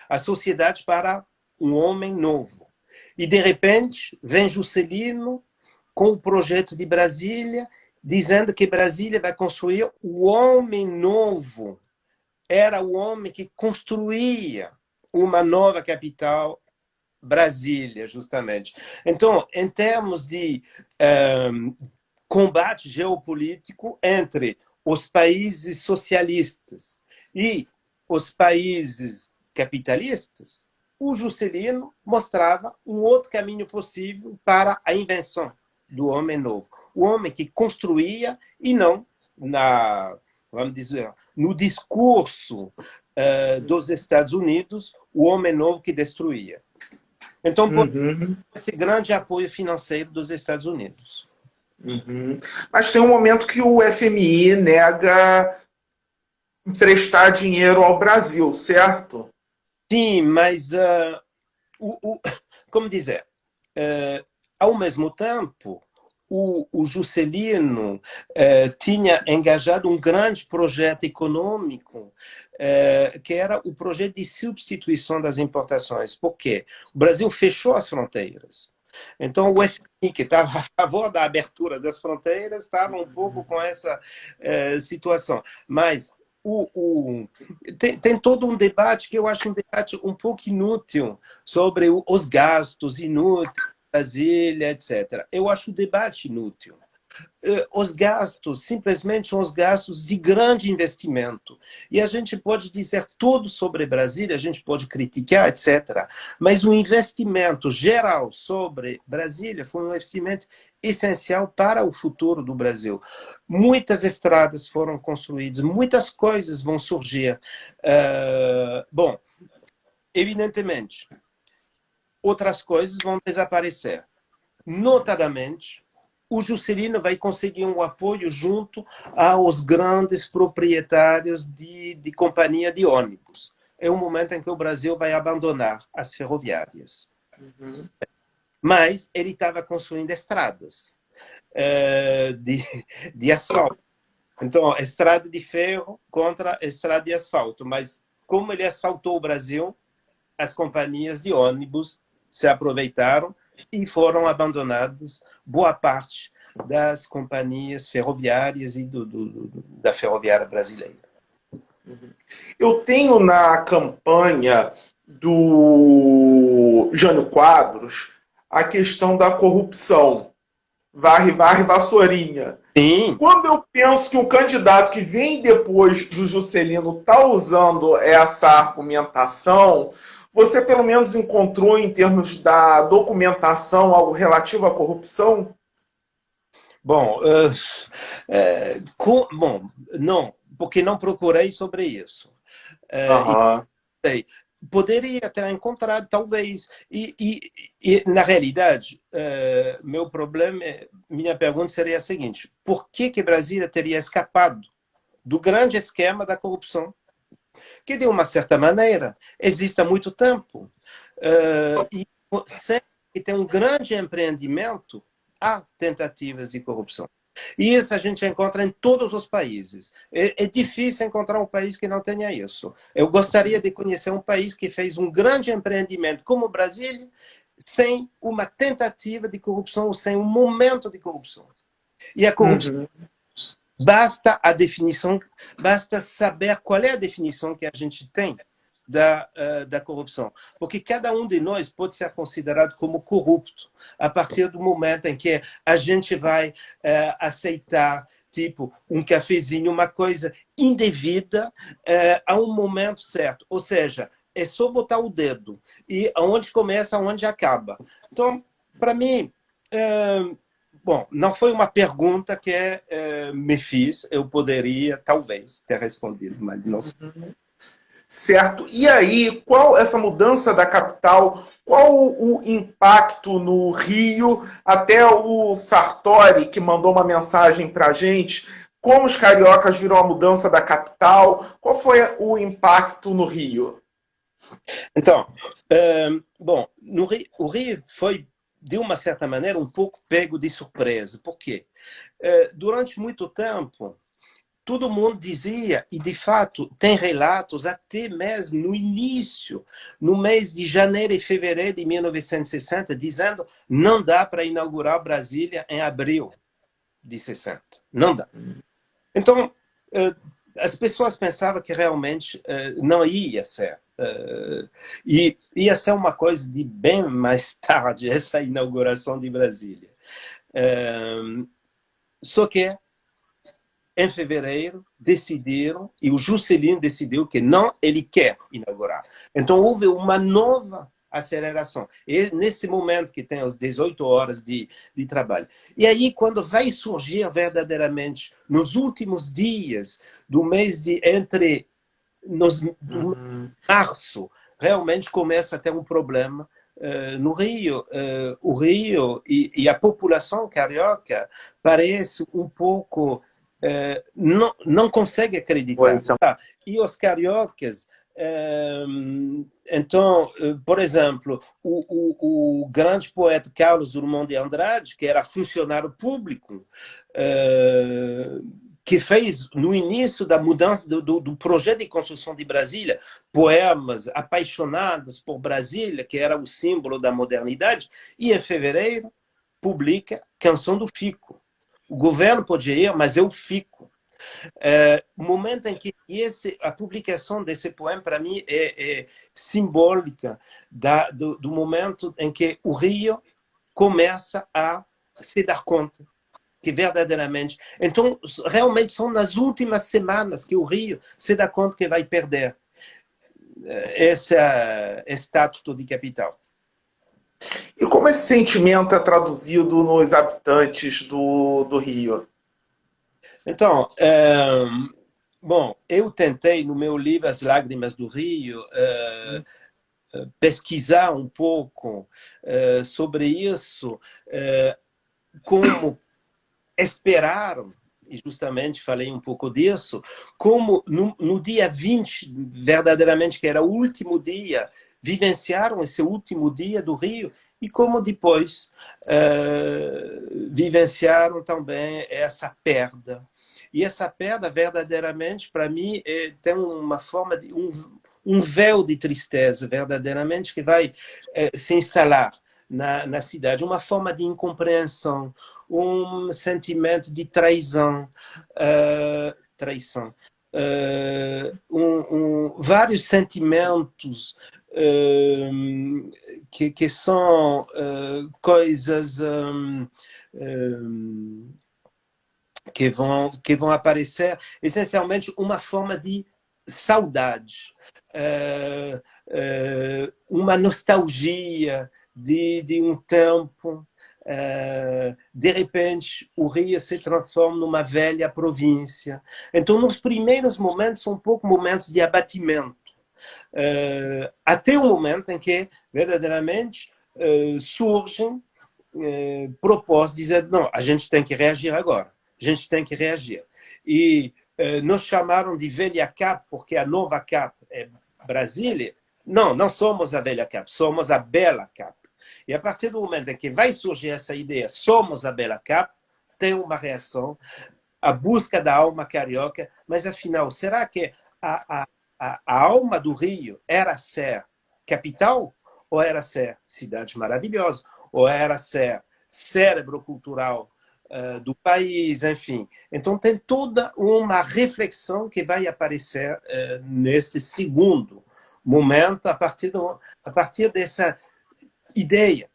C: a sociedade para um homem novo. E de repente vem Juscelino com o projeto de Brasília, dizendo que Brasília vai construir o homem novo. Era o homem que construía uma nova capital, Brasília, justamente. Então, em termos de combate geopolítico entre os países socialistas e os países capitalistas, o Juscelino mostrava um outro caminho possível para a invenção do homem novo. O homem que construía e não vamos dizer, no discurso dos Estados Unidos, o homem novo que destruía. Então, esse grande apoio financeiro dos Estados Unidos.
B: Mas tem um momento que o FMI nega emprestar dinheiro ao Brasil, certo?
C: Sim, mas, como dizer, ao mesmo tempo, o Juscelino tinha engajado um grande projeto econômico, que era o projeto de substituição das importações. Por quê? O Brasil fechou as fronteiras. Então, o FMI, que estava a favor da abertura das fronteiras, estava um pouco com essa situação. Mas tem todo um debate que eu acho um debate um pouco inútil sobre os gastos inúteis, Brasília, etc. Eu acho o debate inútil. Os gastos, simplesmente são os gastos de grande investimento. E a gente pode dizer tudo sobre Brasília, a gente pode criticar, etc. Mas o investimento geral sobre Brasília foi um investimento essencial para o futuro do Brasil. Muitas estradas foram construídas, muitas coisas vão surgir. Bom, evidentemente, outras coisas vão desaparecer. Notadamente, o Juscelino vai conseguir um apoio junto aos grandes proprietários de companhia de ônibus. É um momento em que o Brasil vai abandonar as ferroviárias. Mas ele estava construindo estradas. de asfalto. Então, estrada de ferro contra estrada de asfalto. Mas, como ele asfaltou o Brasil, as companhias de ônibus se aproveitaram e foram abandonadas boa parte das companhias ferroviárias e da ferroviária brasileira.
B: Eu tenho na campanha do Jânio Quadros a questão da corrupção. Varre, varre, vassourinha.
C: Sim.
B: Quando eu penso que o candidato que vem depois do Juscelino está usando essa argumentação, você pelo menos encontrou, em termos da documentação, algo relativo à corrupção?
C: Bom, bom, não, porque não procurei sobre isso. Poderia ter encontrado, talvez. E na realidade, meu problema, minha pergunta seria a seguinte: por que Brasília teria escapado do grande esquema da corrupção, que, de uma certa maneira, existe há muito tempo? E sempre que tem um grande empreendimento, há tentativas de corrupção. E isso a gente encontra em todos os países. É difícil encontrar um país que não tenha isso. Eu gostaria de conhecer um país que fez um grande empreendimento como o Brasil, sem uma tentativa de corrupção ou sem um momento de corrupção. E a corrupção, basta a definição, basta saber qual é a definição que a gente tem da corrupção. Porque cada um de nós pode ser considerado como corrupto a partir do momento em que a gente vai aceitar, tipo, um cafezinho, uma coisa indevida a um momento certo. Ou seja, é só botar o dedo. E aonde começa, aonde acaba. Então, para mim, bom, não foi uma pergunta que me fiz. Eu poderia, talvez, ter respondido, mas não sei.
B: Certo. E aí, qual essa mudança da capital, qual o impacto no Rio? Até o Sartori, que mandou uma mensagem para a gente, como os cariocas viram a mudança da capital? Qual foi o impacto no Rio?
C: Então, bom, o Rio foi, de uma certa maneira, um pouco pego de surpresa. Por quê? Durante muito tempo, todo mundo dizia, e de fato tem relatos até mesmo no início, no mês de janeiro e fevereiro de 1960, dizendo não dá para inaugurar Brasília em abril de 60. Não dá. Então, as pessoas pensavam que realmente não ia ser. E ia ser uma coisa de bem mais tarde, essa inauguração de Brasília. Só que em fevereiro, decidiram, e o Juscelino decidiu que não, ele quer inaugurar. Então, houve uma nova aceleração. E nesse momento que tem as 18 horas de trabalho. E aí, quando vai surgir verdadeiramente, nos últimos dias do mês de março, realmente começa a ter um problema no Rio. O Rio e a população carioca parece um pouco... não consegue acreditar. E os cariocas, então, por exemplo, o grande poeta Carlos Drummond de Andrade, que era funcionário público, que fez, no início da mudança do projeto de construção de Brasília, poemas apaixonados por Brasília, que era o símbolo da modernidade, e em fevereiro publica Canção do Fico. O governo pode ir, mas eu fico. O momento em que a publicação desse poema, para mim, é simbólica do momento em que o Rio começa a se dar conta que verdadeiramente... Então, realmente, são nas últimas semanas que o Rio se dá conta que vai perder esse status de capital.
B: E como esse sentimento é traduzido nos habitantes do Rio?
C: Então, bom, eu tentei, no meu livro As Lágrimas do Rio, pesquisar um pouco sobre isso, como esperaram, e justamente falei um pouco disso, como no dia 20, verdadeiramente, que era o último dia, vivenciaram esse último dia do Rio, e como depois vivenciaram também essa perda. E essa perda, verdadeiramente, para mim, tem uma forma de um véu de tristeza, verdadeiramente, que vai se instalar na cidade. Uma forma de incompreensão, um sentimento de traição, vários sentimentos que são coisas que vão aparecer, essencialmente uma forma de saudade, uma nostalgia de um tempo. De repente, o Rio se transforma numa velha província. Então, nos primeiros momentos, são um pouco momentos de abatimento. Até o momento em que, verdadeiramente, surgem propostas dizendo, não, a gente tem que reagir agora. A gente tem que reagir. E nos chamaram de velha CAP, porque a nova CAP é Brasília. Não, não somos a velha CAP, somos a bela CAP. E a partir do momento em que vai surgir essa ideia, somos a bela CAP, tem uma reação, a busca da alma carioca, mas afinal, será que a alma do Rio era ser capital? Ou era ser cidade maravilhosa? Ou era ser cérebro cultural do país, enfim. Então tem toda uma reflexão que vai aparecer nesse segundo momento, a partir dessa ideia.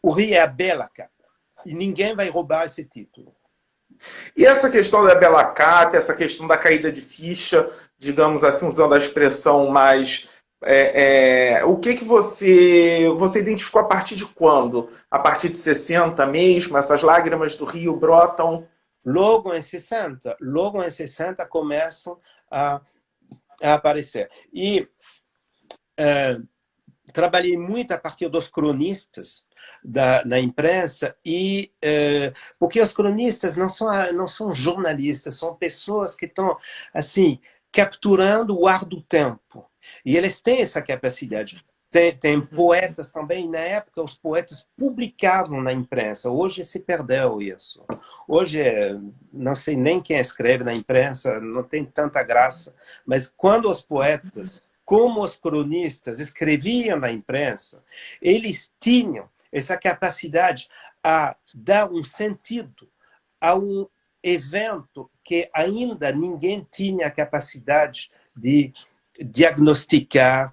C: O Rio é a bela CAP. E ninguém vai roubar esse título.
B: E essa questão da bela CAP, essa questão da caída de ficha, digamos assim, usando a expressão mais... o que você identificou a partir de quando? A partir de 60 mesmo? Essas lágrimas do Rio brotam?
C: Logo em 60 começam a aparecer. E trabalhei muito a partir dos cronistas na imprensa, e porque os cronistas não são jornalistas, são pessoas que estão assim, capturando o ar do tempo. E eles têm essa capacidade. Tem poetas também. Na época, os poetas publicavam na imprensa. Hoje se perdeu isso. Hoje, não sei nem quem escreve na imprensa, não tem tanta graça. Mas quando os poetas, como os cronistas, escreviam na imprensa, eles tinham essa capacidade a dar um sentido a um evento que ainda ninguém tinha a capacidade de diagnosticar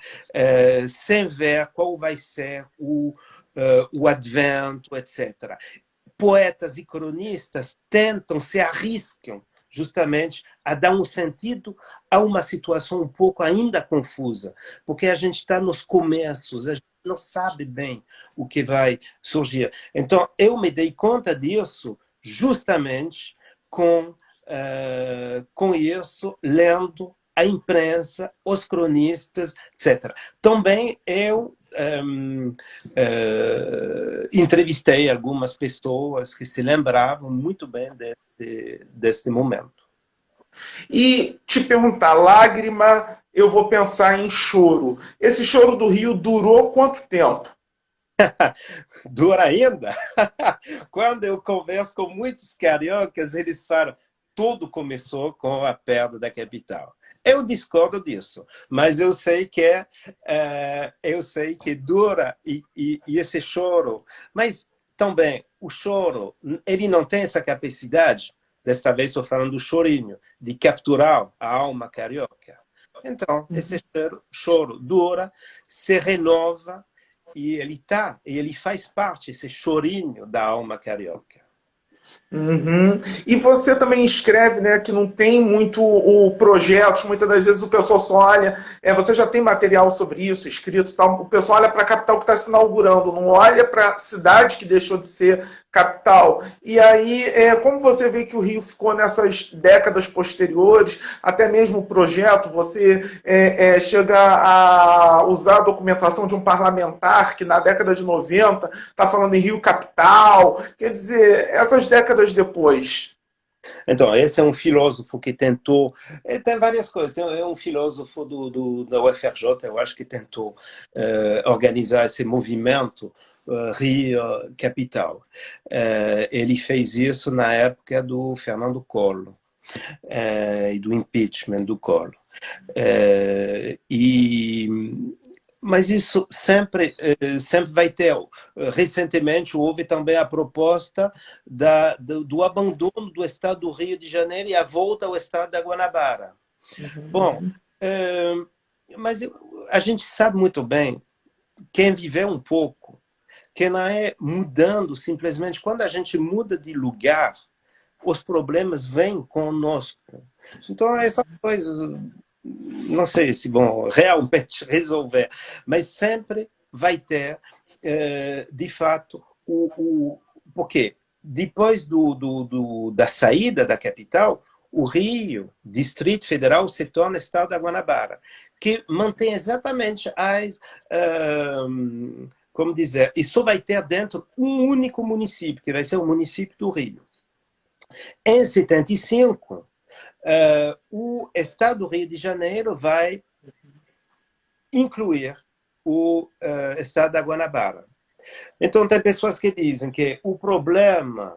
C: sem ver qual vai ser o advento, etc. Poetas e cronistas se arriscam justamente a dar um sentido a uma situação um pouco ainda confusa, porque a gente está nos começos, a gente não sabe bem o que vai surgir. Então, eu me dei conta disso justamente com isso, lendo a imprensa, os cronistas, etc. Também eu entrevistei algumas pessoas que se lembravam muito bem desse momento.
B: E te perguntar, lágrima, eu vou pensar em choro. Esse choro do Rio durou quanto tempo?
C: Dura ainda? Quando eu converso com muitos cariocas, eles falam, tudo começou com a perda da capital. Eu discordo disso, mas eu sei que dura e esse choro. Mas também o choro, ele não tem essa capacidade. Desta vez estou falando do chorinho, de capturar a alma carioca. Então esse choro dura, se renova e ele faz parte esse chorinho da alma carioca.
B: Uhum. E você também escreve, né, que não tem muito projetos, muitas das vezes o pessoal só olha, você já tem material sobre isso, escrito, tal, o pessoal olha para a capital que está se inaugurando, não olha para a cidade que deixou de ser capital. E aí, como você vê que o Rio ficou nessas décadas posteriores, até mesmo o projeto, você chega a usar a documentação de um parlamentar que na década de 90 está falando em Rio capital, quer dizer, essas décadas depois.
C: Então, esse é um filósofo que tentou. Tem várias coisas. É um filósofo da UFRJ, eu acho que tentou organizar esse movimento Rio Capital. Ele fez isso na época do Fernando Collor e do impeachment do Collor. Mas isso sempre vai ter. Recentemente houve também a proposta do abandono do estado do Rio de Janeiro e a volta ao estado da Guanabara. Bom, mas a gente sabe muito bem, quem viveu um pouco, que não é mudando simplesmente. Quando a gente muda de lugar, os problemas vêm conosco. Então, essas coisas, não sei se vão realmente resolver, mas sempre vai ter, de fato, porque depois da saída da capital, o Rio, Distrito Federal, se torna Estado da Guanabara, que mantém exatamente como dizer, e só vai ter dentro um único município, que vai ser o município do Rio. Em 75, o Estado do Rio de Janeiro vai incluir o Estado da Guanabara. Então, tem pessoas que dizem que o problema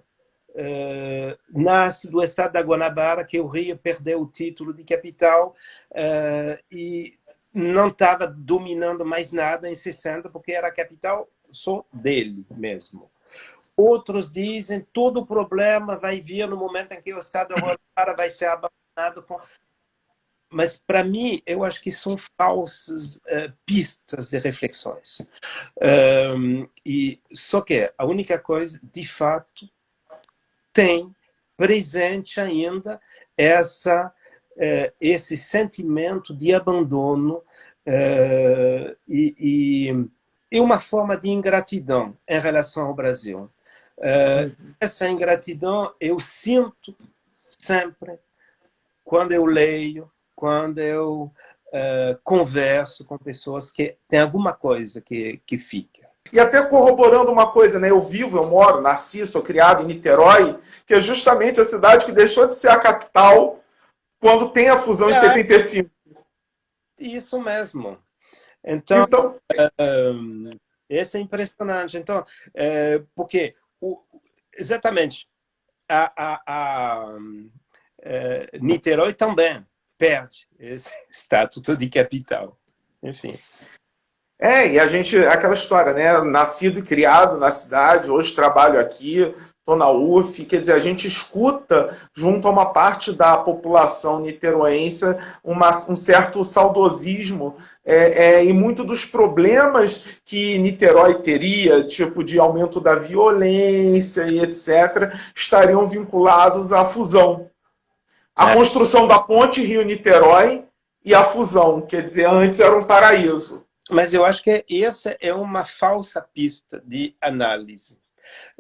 C: nasce do Estado da Guanabara, que o Rio perdeu o título de capital e não estava dominando mais nada em 60, porque era a capital só dele mesmo. Outros dizem que todo o problema vai vir no momento em que o Estado da Guanabara vai ser abandonado. Mas, para mim, eu acho que são falsas pistas de reflexões. Só que a única coisa, de fato, tem presente ainda esse sentimento de abandono e uma forma de ingratidão em relação ao Brasil. Essa ingratidão eu sinto sempre quando eu leio, quando eu converso com pessoas que tem alguma coisa que fica.
B: E até corroborando uma coisa, né? Eu moro, nasci, sou criado em Niterói, que é justamente a cidade que deixou de ser a capital quando tem a fusão em 75.
C: Isso mesmo. Então esse é impressionante. Então, porque exatamente Niterói também perde esse estatuto de capital. Enfim.
B: E a gente, aquela história, né? Nascido e criado na cidade, hoje trabalho aqui, estou na UF, quer dizer, a gente escuta junto a uma parte da população niteroense um certo saudosismo e muito dos problemas que Niterói teria, tipo de aumento da violência e etc., estariam vinculados à fusão. A construção da ponte Rio-Niterói e a fusão, quer dizer, antes era um paraíso.
C: Mas eu acho que essa é uma falsa pista de análise.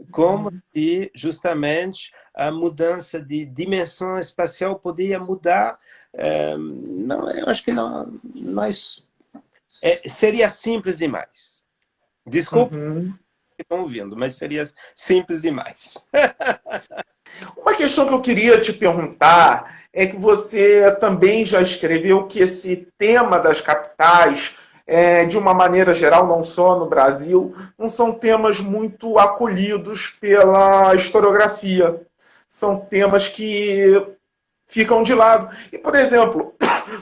C: Como se justamente a mudança de dimensão espacial poderia mudar. Não, eu acho que não seria simples demais. Desculpa que estão ouvindo, mas seria simples demais.
B: Uma questão que eu queria te perguntar é que você também já escreveu que esse tema das capitais, de uma maneira geral, não só no Brasil, não são temas muito acolhidos pela historiografia. São temas que ficam de lado. E, por exemplo,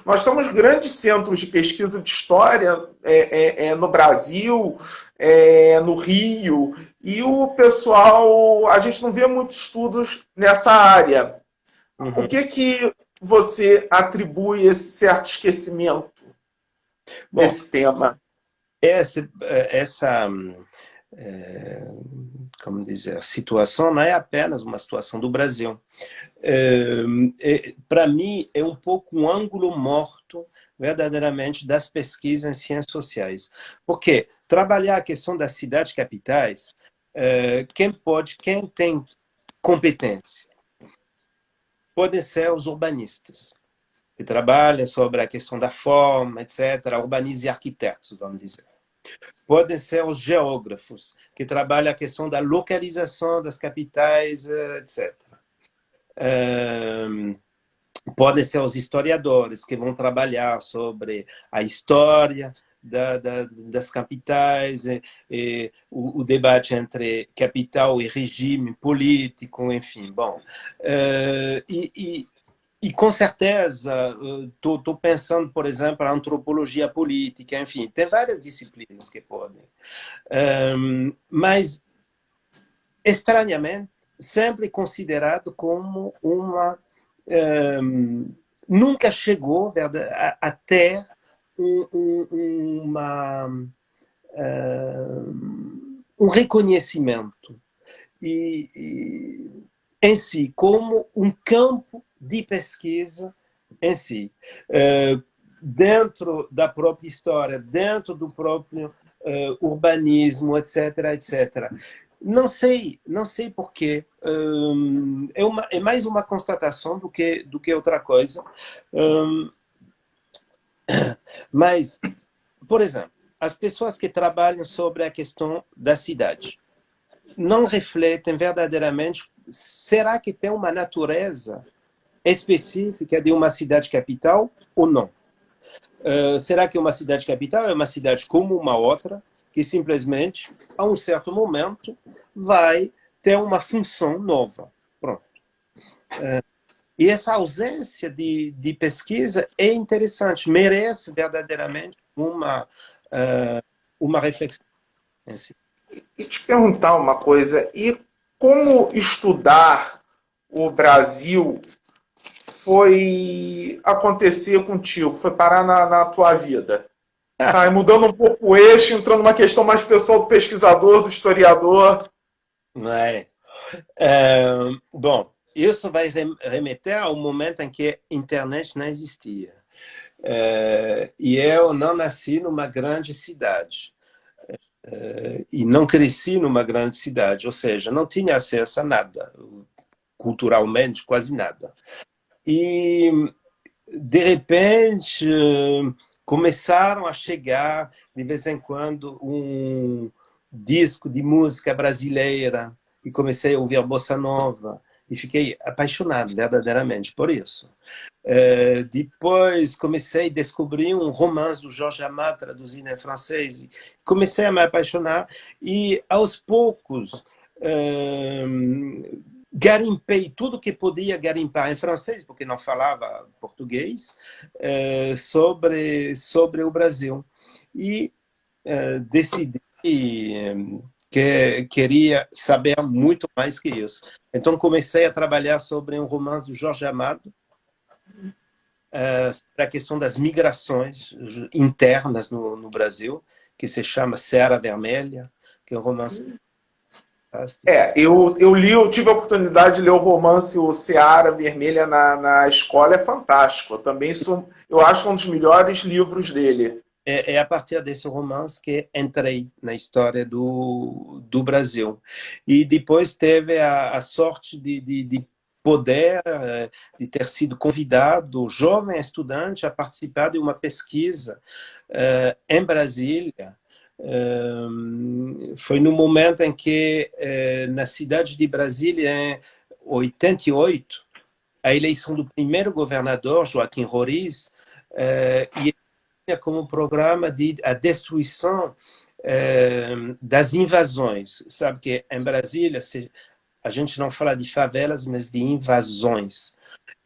B: nós temos grandes centros de pesquisa de história no Brasil, no Rio, e o pessoal, a gente não vê muitos estudos nessa área. O que você atribui esse certo esquecimento desse tema?
C: Essa como dizer, situação não é apenas uma situação do Brasil. Para mim, é um pouco um ângulo morto, verdadeiramente, das pesquisas em ciências sociais. Porque trabalhar a questão das cidades capitais, quem tem competência, podem ser os urbanistas, que trabalham sobre a questão da forma, etc., urbanistas e arquitetos, vamos dizer. Podem ser os geógrafos, que trabalham a questão da localização das capitais, etc. Podem ser os historiadores que vão trabalhar sobre a história das capitais, o debate entre capital e regime político, enfim. Bom, e com certeza, estou pensando, por exemplo, a antropologia política, enfim, tem várias disciplinas que podem. Mas, estranhamente, sempre considerado como uma... nunca chegou a ter um reconhecimento em si, como um campo de pesquisa em si, dentro da própria história, dentro do próprio urbanismo, etc., etc. Não sei porquê. É mais uma constatação do que outra coisa. Mas, por exemplo, as pessoas que trabalham sobre a questão da cidade não refletem verdadeiramente, será que tem uma natureza específica de uma cidade capital ou não? Será que uma cidade capital é uma cidade como uma outra, que simplesmente, a um certo momento, vai ter uma função nova? Pronto. E essa ausência de pesquisa é interessante, merece verdadeiramente uma reflexão.
B: E te perguntar uma coisa, e como estudar o Brasil foi acontecer contigo, foi parar na tua vida? Sai mudando um pouco o eixo, entrando numa questão mais pessoal do pesquisador, do historiador.
C: Bom, isso vai remeter ao momento em que a internet não existia. E eu não nasci numa grande cidade. E não cresci numa grande cidade, ou seja, não tinha acesso a nada, culturalmente quase nada. E, de repente, começaram a chegar, de vez em quando, um disco de música brasileira, e comecei a ouvir a bossa nova, e fiquei apaixonado verdadeiramente por isso. Depois comecei a descobrir um romance do Jorge Amado traduzido em francês, e comecei a me apaixonar, e aos poucos garimpei tudo que podia garimpar em francês, porque não falava português, sobre o Brasil. E decidi que queria saber muito mais que isso. Então comecei a trabalhar sobre um romance do Jorge Amado, sobre a questão das migrações internas no Brasil, que se chama Seara Vermelha, que é um romance fantástico.
B: Eu tive a oportunidade de ler o romance O Seara Vermelha na escola, é fantástico. Eu acho um dos melhores livros dele.
C: É a partir desse romance que entrei na história do Brasil. E depois teve a sorte de poder, de ter sido convidado, jovem estudante, a participar de uma pesquisa em Brasília. Foi no momento em que, na cidade de Brasília, em 88, a eleição do primeiro governador, Joaquim Roriz, e como programa a destruição das invasões. Sabe que em Brasília a gente não fala de favelas, mas de invasões.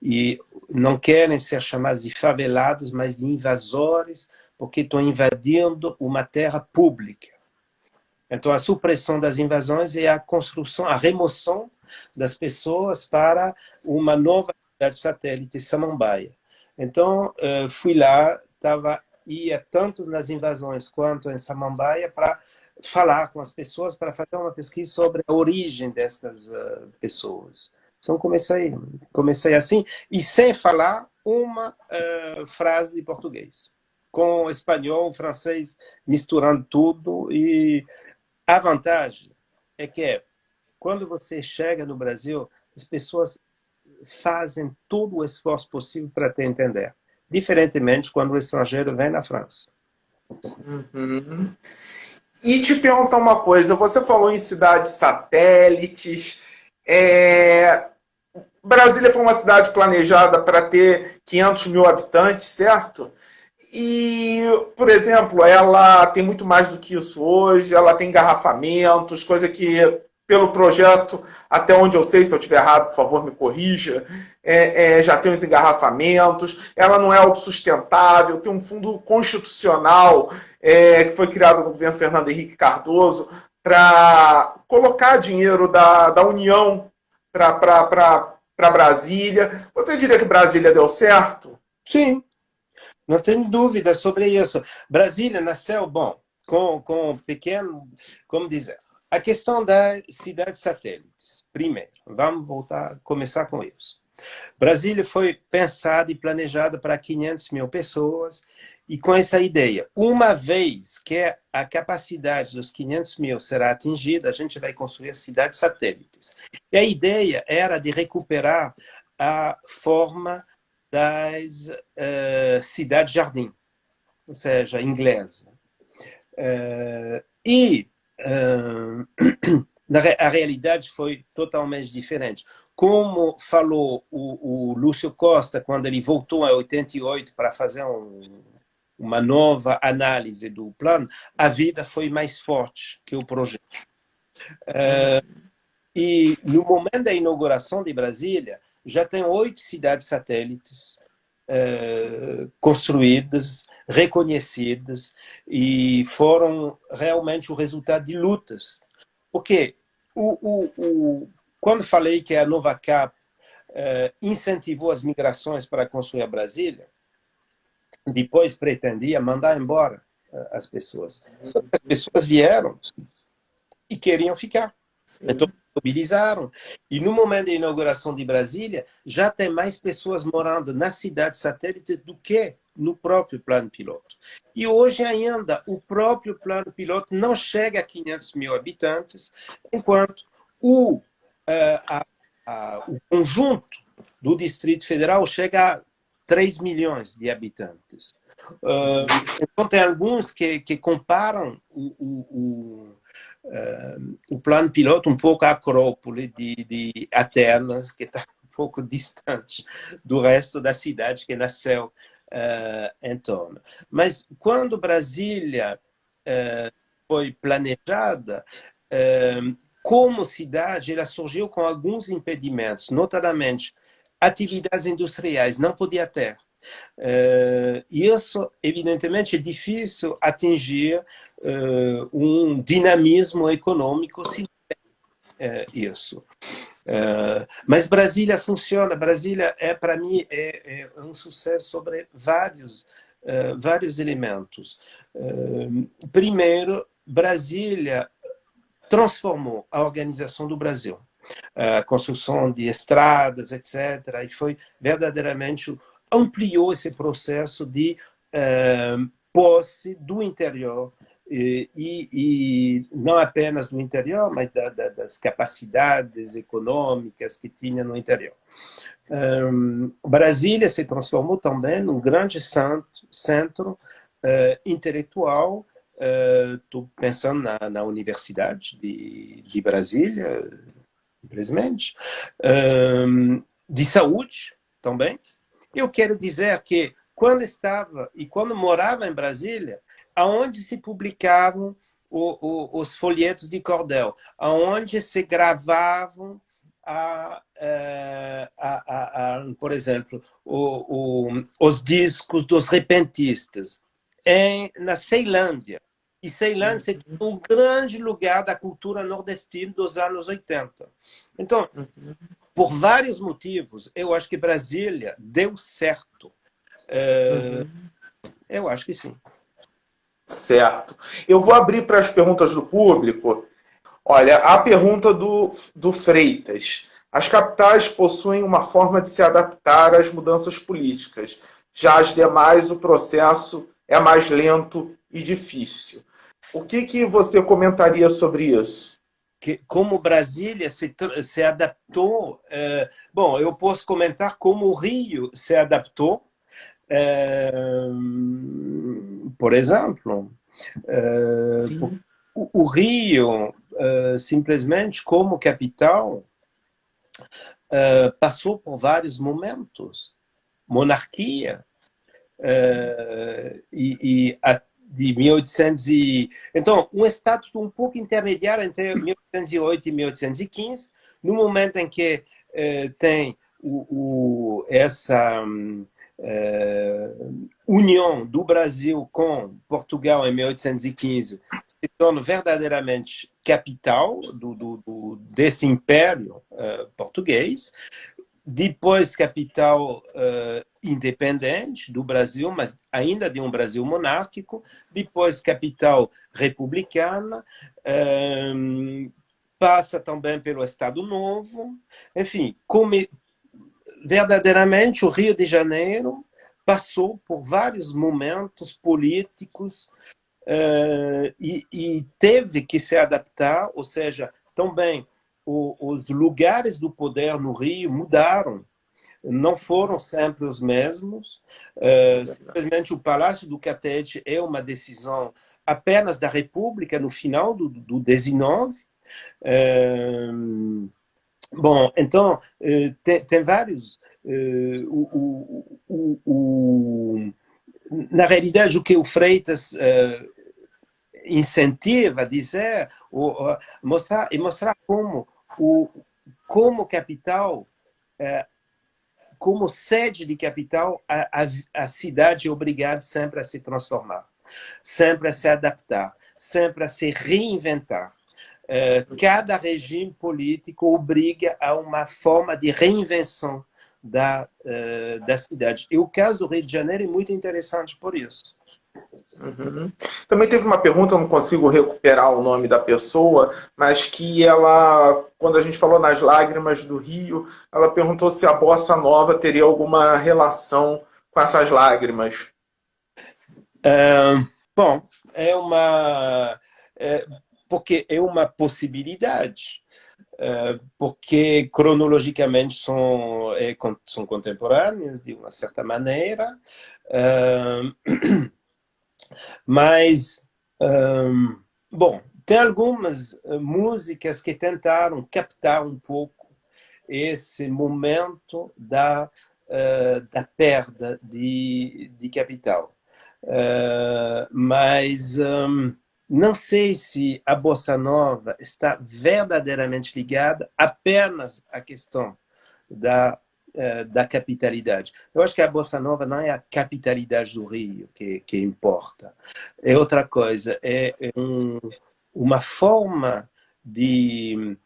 C: E não querem ser chamados de favelados, mas de invasores, porque estão invadindo uma terra pública. Então, a supressão das invasões é a construção, a remoção das pessoas para uma nova cidade satélite, Samambaia. Então, fui lá, ia tanto nas invasões quanto em Samambaia para falar com as pessoas, para fazer uma pesquisa sobre a origem destas pessoas. Então comecei assim, e sem falar uma frase de português, com espanhol, francês, misturando tudo. E a vantagem é que quando você chega no Brasil, as pessoas fazem todo o esforço possível para te entender. Diferentemente quando o estrangeiro vem na França.
B: Uhum. E te perguntar uma coisa, você falou em cidades satélites, Brasília foi uma cidade planejada para ter 500 mil habitantes, certo? E, por exemplo, ela tem muito mais do que isso hoje, ela tem engarrafamentos, coisa que, pelo projeto, até onde eu sei, se eu estiver errado, por favor, me corrija, já tem os engarrafamentos, ela não é autossustentável, tem um fundo constitucional que foi criado no governo Fernando Henrique Cardoso para colocar dinheiro da União para Brasília. Você diria que Brasília deu certo?
C: Sim, não tenho dúvida sobre isso. Brasília nasceu, bom, com pequeno, como dizer, a questão das cidades satélites. Primeiro, vamos começar com isso. Brasília foi pensada e planejada para 500 mil pessoas, e com essa ideia, uma vez que a capacidade dos 500 mil será atingida, a gente vai construir cidades satélites. E a ideia era de recuperar a forma das cidades-jardim, ou seja, inglesa. A realidade foi totalmente diferente. Como falou o Lúcio Costa, quando ele voltou em 88 para fazer uma nova análise do plano, a vida foi mais forte que o projeto. E no momento da inauguração de Brasília, já tem 8 cidades satélites construídas, reconhecidas, e foram realmente o resultado de lutas. Porque quando falei que a Novacap incentivou as migrações para construir a Brasília, depois pretendia mandar embora as pessoas. As pessoas vieram e queriam ficar. Então, mobilizaram. E no momento da inauguração de Brasília, já tem mais pessoas morando na cidade satélite do que no próprio plano piloto. E hoje ainda, o próprio plano piloto não chega a 500 mil habitantes, enquanto o conjunto do Distrito Federal chega a 3 milhões de habitantes. Então, tem alguns que comparam o plano piloto um pouco à Acrópole de Atenas, que está um pouco distante do resto da cidade que nasceu em torno. Mas quando Brasília foi planejada, como cidade, ela surgiu com alguns impedimentos, notadamente atividades industriais, não podia ter. E isso, evidentemente, é difícil atingir um dinamismo econômico se isso. Mas Brasília funciona. Brasília, para mim, é um sucesso sobre vários elementos. Primeiro, Brasília transformou a organização do Brasil. A construção de estradas, etc. E foi verdadeiramente ampliou esse processo de posse do interior, e não apenas do interior, mas das capacidades econômicas que tinha no interior. Brasília se transformou também num grande centro intelectual. Estou pensando na Universidade de Brasília, simplesmente, de saúde também. Eu quero dizer que quando morava em Brasília, aonde se publicavam os folhetos de cordel, aonde se gravavam, por exemplo, os discos dos repentistas, na Ceilândia. E Ceilândia é um grande lugar da cultura nordestina dos anos 80. Então, por vários motivos, eu acho que Brasília deu certo. Eu acho que sim.
B: Certo. Eu vou abrir para as perguntas do público. Olha, a pergunta do Freitas. As capitais possuem uma forma de se adaptar às mudanças políticas. Já as demais, o processo é mais lento e difícil. O que você comentaria sobre isso?
C: Como Brasília se adaptou. Bom, eu posso comentar como o Rio se adaptou. Por exemplo, o Rio, simplesmente como capital, passou por vários momentos. Monarquia, de 1800 Então, um estado um pouco intermediário entre 1808 e 1815, no momento em que tem essa união do Brasil com Portugal em 1815, se torna verdadeiramente capital desse império português. Depois, capital independente do Brasil, mas ainda de um Brasil monárquico. Depois, capital republicana. Passa também pelo Estado Novo. Enfim, verdadeiramente, o Rio de Janeiro passou por vários momentos políticos e teve que se adaptar, ou seja, também os lugares do poder no Rio mudaram, não foram sempre os mesmos. Simplesmente o Palácio do Catete é uma decisão apenas da República no final do 19. Bom, então, tem vários... na realidade, o que o Freitas incentiva a dizer, mostrar como capital, como sede de capital, a cidade é obrigada sempre a se transformar, sempre a se adaptar, sempre a se reinventar. Cada regime político obriga a uma forma de reinvenção da cidade. E o caso do Rio de Janeiro é muito interessante por isso.
B: Uhum. Também teve uma pergunta, eu não consigo recuperar o nome da pessoa, mas que ela, quando a gente falou nas lágrimas do Rio, ela perguntou se a bossa nova teria alguma relação com essas lágrimas.
C: Bom, porque é uma possibilidade, porque cronologicamente são contemporâneas, de uma certa maneira, mas, bom, tem algumas músicas que tentaram captar um pouco esse momento da perda de capital. Mas não sei se a bossa nova está verdadeiramente ligada apenas à questão da capitalidade. Eu acho que a bossa nova não é a capitalidade do Rio que importa. É outra coisa. Uma forma de...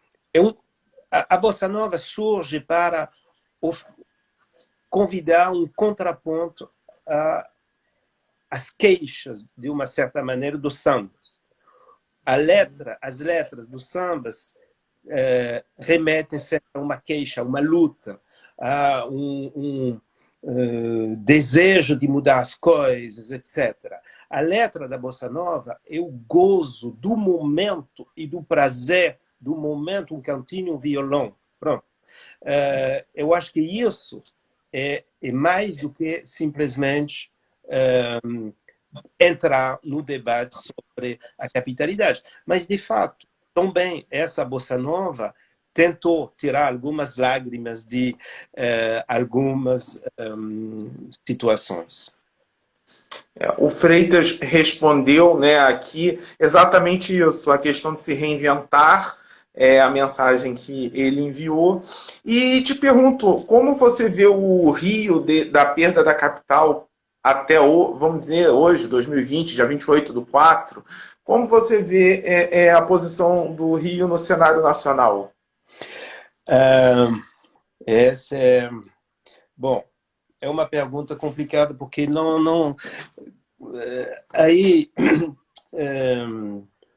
C: a bossa nova surge para convidar um contraponto às queixas, de uma certa maneira, dos sambas. As letras dos sambas remetem sempre a uma queixa, a uma luta, a um desejo de mudar as coisas, etc. A letra da bossa nova é o gozo do momento e do prazer do momento, um cantinho, um violão. Pronto. Eu acho que isso é mais do que simplesmente entrar no debate sobre a capitalidade. Mas, de fato, também essa bossa nova tentou tirar algumas lágrimas de algumas situações.
B: O Freitas respondeu, né, aqui exatamente isso, a questão de se reinventar, a mensagem que ele enviou. E te pergunto, como você vê o Rio da perda da capital até, vamos dizer, hoje, 2020, dia 28/4, como você vê a posição do Rio no cenário nacional?
C: Bom, é uma pergunta complicada, porque aí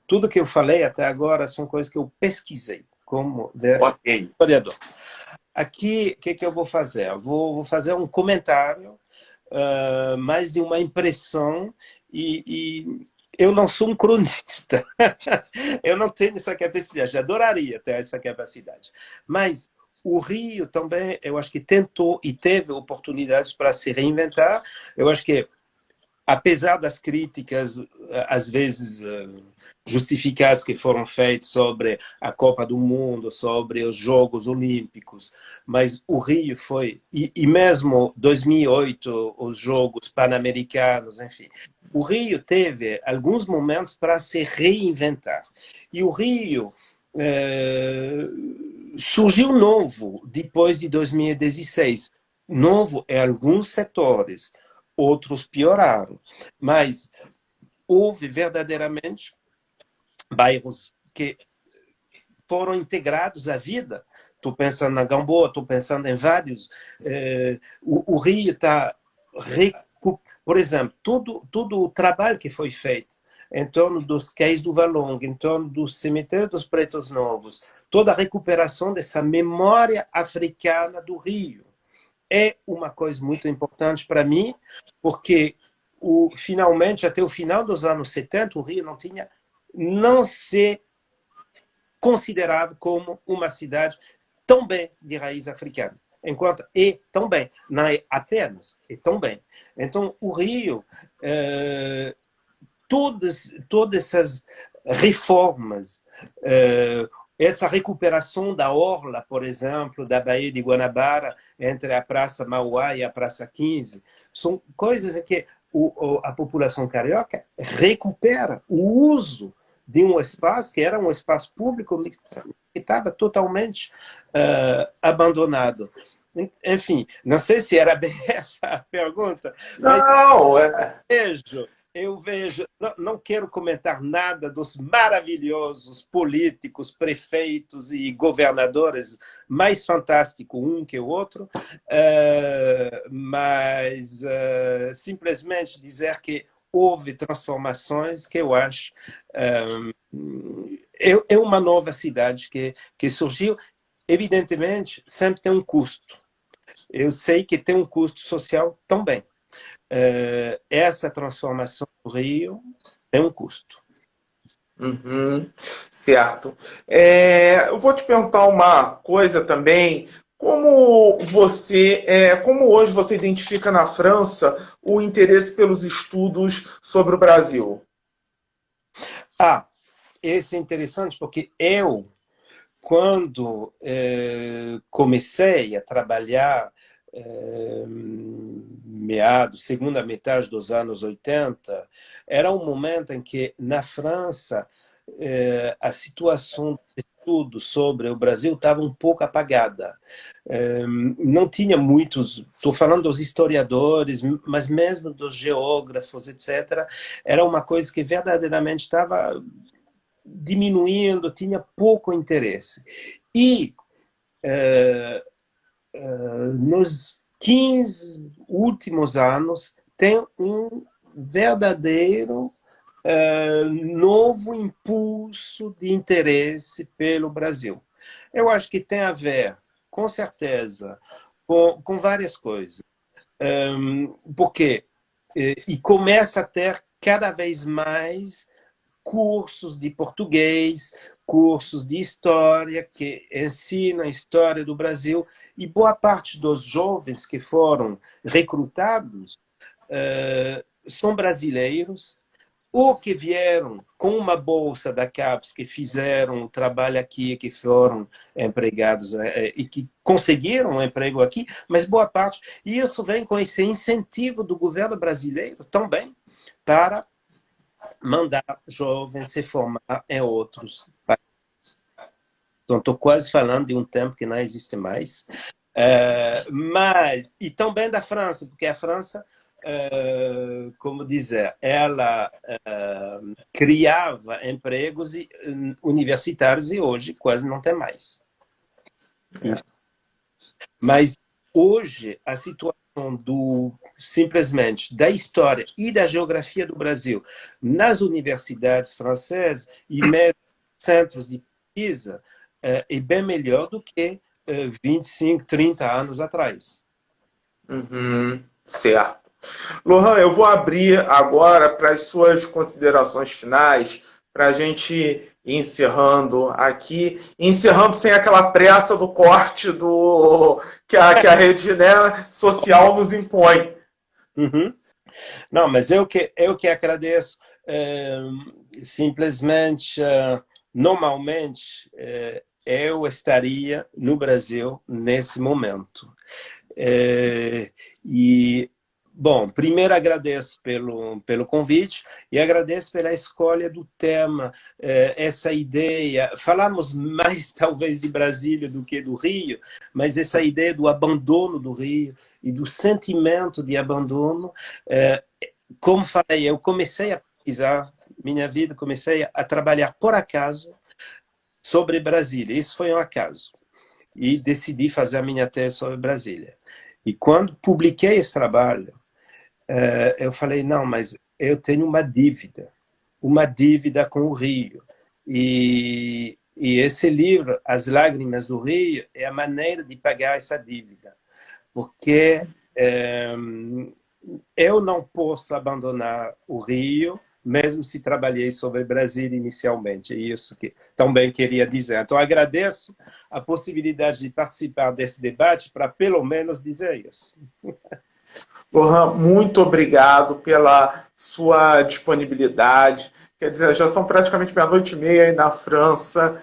C: tudo que eu falei até agora são coisas que eu pesquisei como historiador. Aqui, o que eu vou fazer? Eu vou fazer um comentário, mais de uma impressão, e eu não sou um cronista. Eu não tenho essa capacidade. Adoraria ter essa capacidade. Mas o Rio também, eu acho que tentou e teve oportunidades para se reinventar. Eu acho que apesar das críticas, às vezes justificadas, que foram feitas sobre a Copa do Mundo, sobre os Jogos Olímpicos, mas o Rio foi, e mesmo 2008, os Jogos Pan-Americanos, enfim, o Rio teve alguns momentos para se reinventar. E o Rio surgiu novo depois de 2016, novo em alguns setores, outros pioraram, mas houve verdadeiramente bairros que foram integrados à vida. Estou pensando na Gamboa, estou pensando em vários. O Rio está... Por exemplo, todo o trabalho que foi feito em torno dos Cais do Valongo, em torno do cemitério dos Pretos Novos, toda a recuperação dessa memória africana do Rio, é uma coisa muito importante para mim, porque finalmente, até o final dos anos 70, o Rio não se considerava como uma cidade tão bem de raiz africana. Enquanto é tão bem, não é apenas, é tão bem. Então, o Rio, todas essas reformas, essa recuperação da orla, por exemplo, da Baía de Guanabara, entre a Praça Mauá e a Praça 15, são coisas em que a população carioca recupera o uso de um espaço que era um espaço público que estava totalmente abandonado. Enfim, não sei se era bem essa a pergunta, mas
B: Não,
C: eu vejo, não quero comentar nada dos maravilhosos políticos, prefeitos e governadores, mais fantástico um que o outro, mas simplesmente dizer que houve transformações que eu acho é uma nova cidade que surgiu. Evidentemente, sempre tem um custo. Eu sei que tem um custo social também. Essa transformação do Rio tem um custo.
B: Certo. Eu vou te perguntar uma coisa também. Como hoje você identifica na França o interesse pelos estudos sobre o Brasil?
C: Esse é interessante porque eu, quando comecei a trabalhar segunda metade dos anos 80, era um momento em que, na França, a situação de estudo sobre o Brasil estava um pouco apagada. Não tinha muitos, estou falando dos historiadores, mas mesmo dos geógrafos, etc., era uma coisa que verdadeiramente estava diminuindo, tinha pouco interesse. E nos 15 últimos anos tem um verdadeiro novo impulso de interesse pelo Brasil. Eu acho que tem a ver, com certeza, com várias coisas. Porque começa a ter cada vez mais cursos de português, cursos de história que ensinam a história do Brasil, e boa parte dos jovens que foram recrutados são brasileiros, ou que vieram com uma bolsa da CAPES, que fizeram um trabalho aqui, que foram empregados e que conseguiram um emprego aqui, mas boa parte. E isso vem com esse incentivo do governo brasileiro também para mandar jovens se formar em outros países. Então, estou quase falando de um tempo que não existe mais. E também da França, porque a França, como dizer, ela criava empregos universitários e hoje quase não tem mais. Mas hoje a situação simplesmente da história e da geografia do Brasil nas universidades francesas e mesmo centros de pesquisa é bem melhor do que 25, 30 anos atrás.
B: Certo. Lohan, eu vou abrir agora para as suas considerações finais, para a gente ir encerrando aqui, encerrando sem aquela pressa do corte que a rede, né, social nos impõe.
C: Não, mas eu que agradeço. Simplesmente, normalmente, eu estaria no Brasil nesse momento. Bom, primeiro agradeço pelo convite e agradeço pela escolha do tema, essa ideia. Falamos mais, talvez, de Brasília do que do Rio, mas essa ideia do abandono do Rio e do sentimento de abandono. Como falei, eu comecei a pesquisar minha vida, comecei a trabalhar por acaso sobre Brasília. Isso foi um acaso. E decidi fazer a minha tese sobre Brasília. E quando publiquei esse trabalho, eu falei, não, mas eu tenho uma dívida com o Rio. E esse livro, As Lágrimas do Rio, é a maneira de pagar essa dívida. Porque eu não posso abandonar o Rio, mesmo se trabalhei sobre Brasília inicialmente. É isso que também queria dizer. Então, agradeço a possibilidade de participar desse debate para, pelo menos, dizer isso.
B: Lohan, muito obrigado pela sua disponibilidade. Quer dizer, já são praticamente 00:30 aí na França.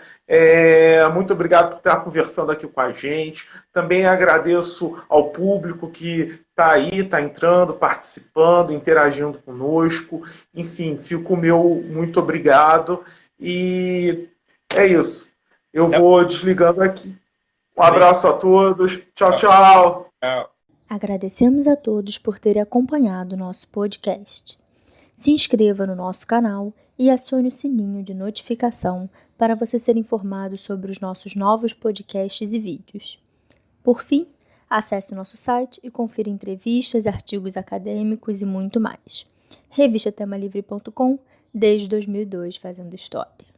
B: Muito obrigado por estar conversando aqui com a gente. Também agradeço ao público que está aí, está entrando, participando, interagindo conosco. Enfim, fico o meu muito obrigado. E é isso. Eu vou desligando aqui. Um abraço a todos. Tchau, tchau.
C: Tchau.
A: Agradecemos a todos por terem acompanhado o nosso podcast. Se inscreva no nosso canal e acione o sininho de notificação para você ser informado sobre os nossos novos podcasts e vídeos. Por fim, acesse o nosso site e confira entrevistas, artigos acadêmicos e muito mais. Revistatemalivre.com, desde 2002 fazendo história.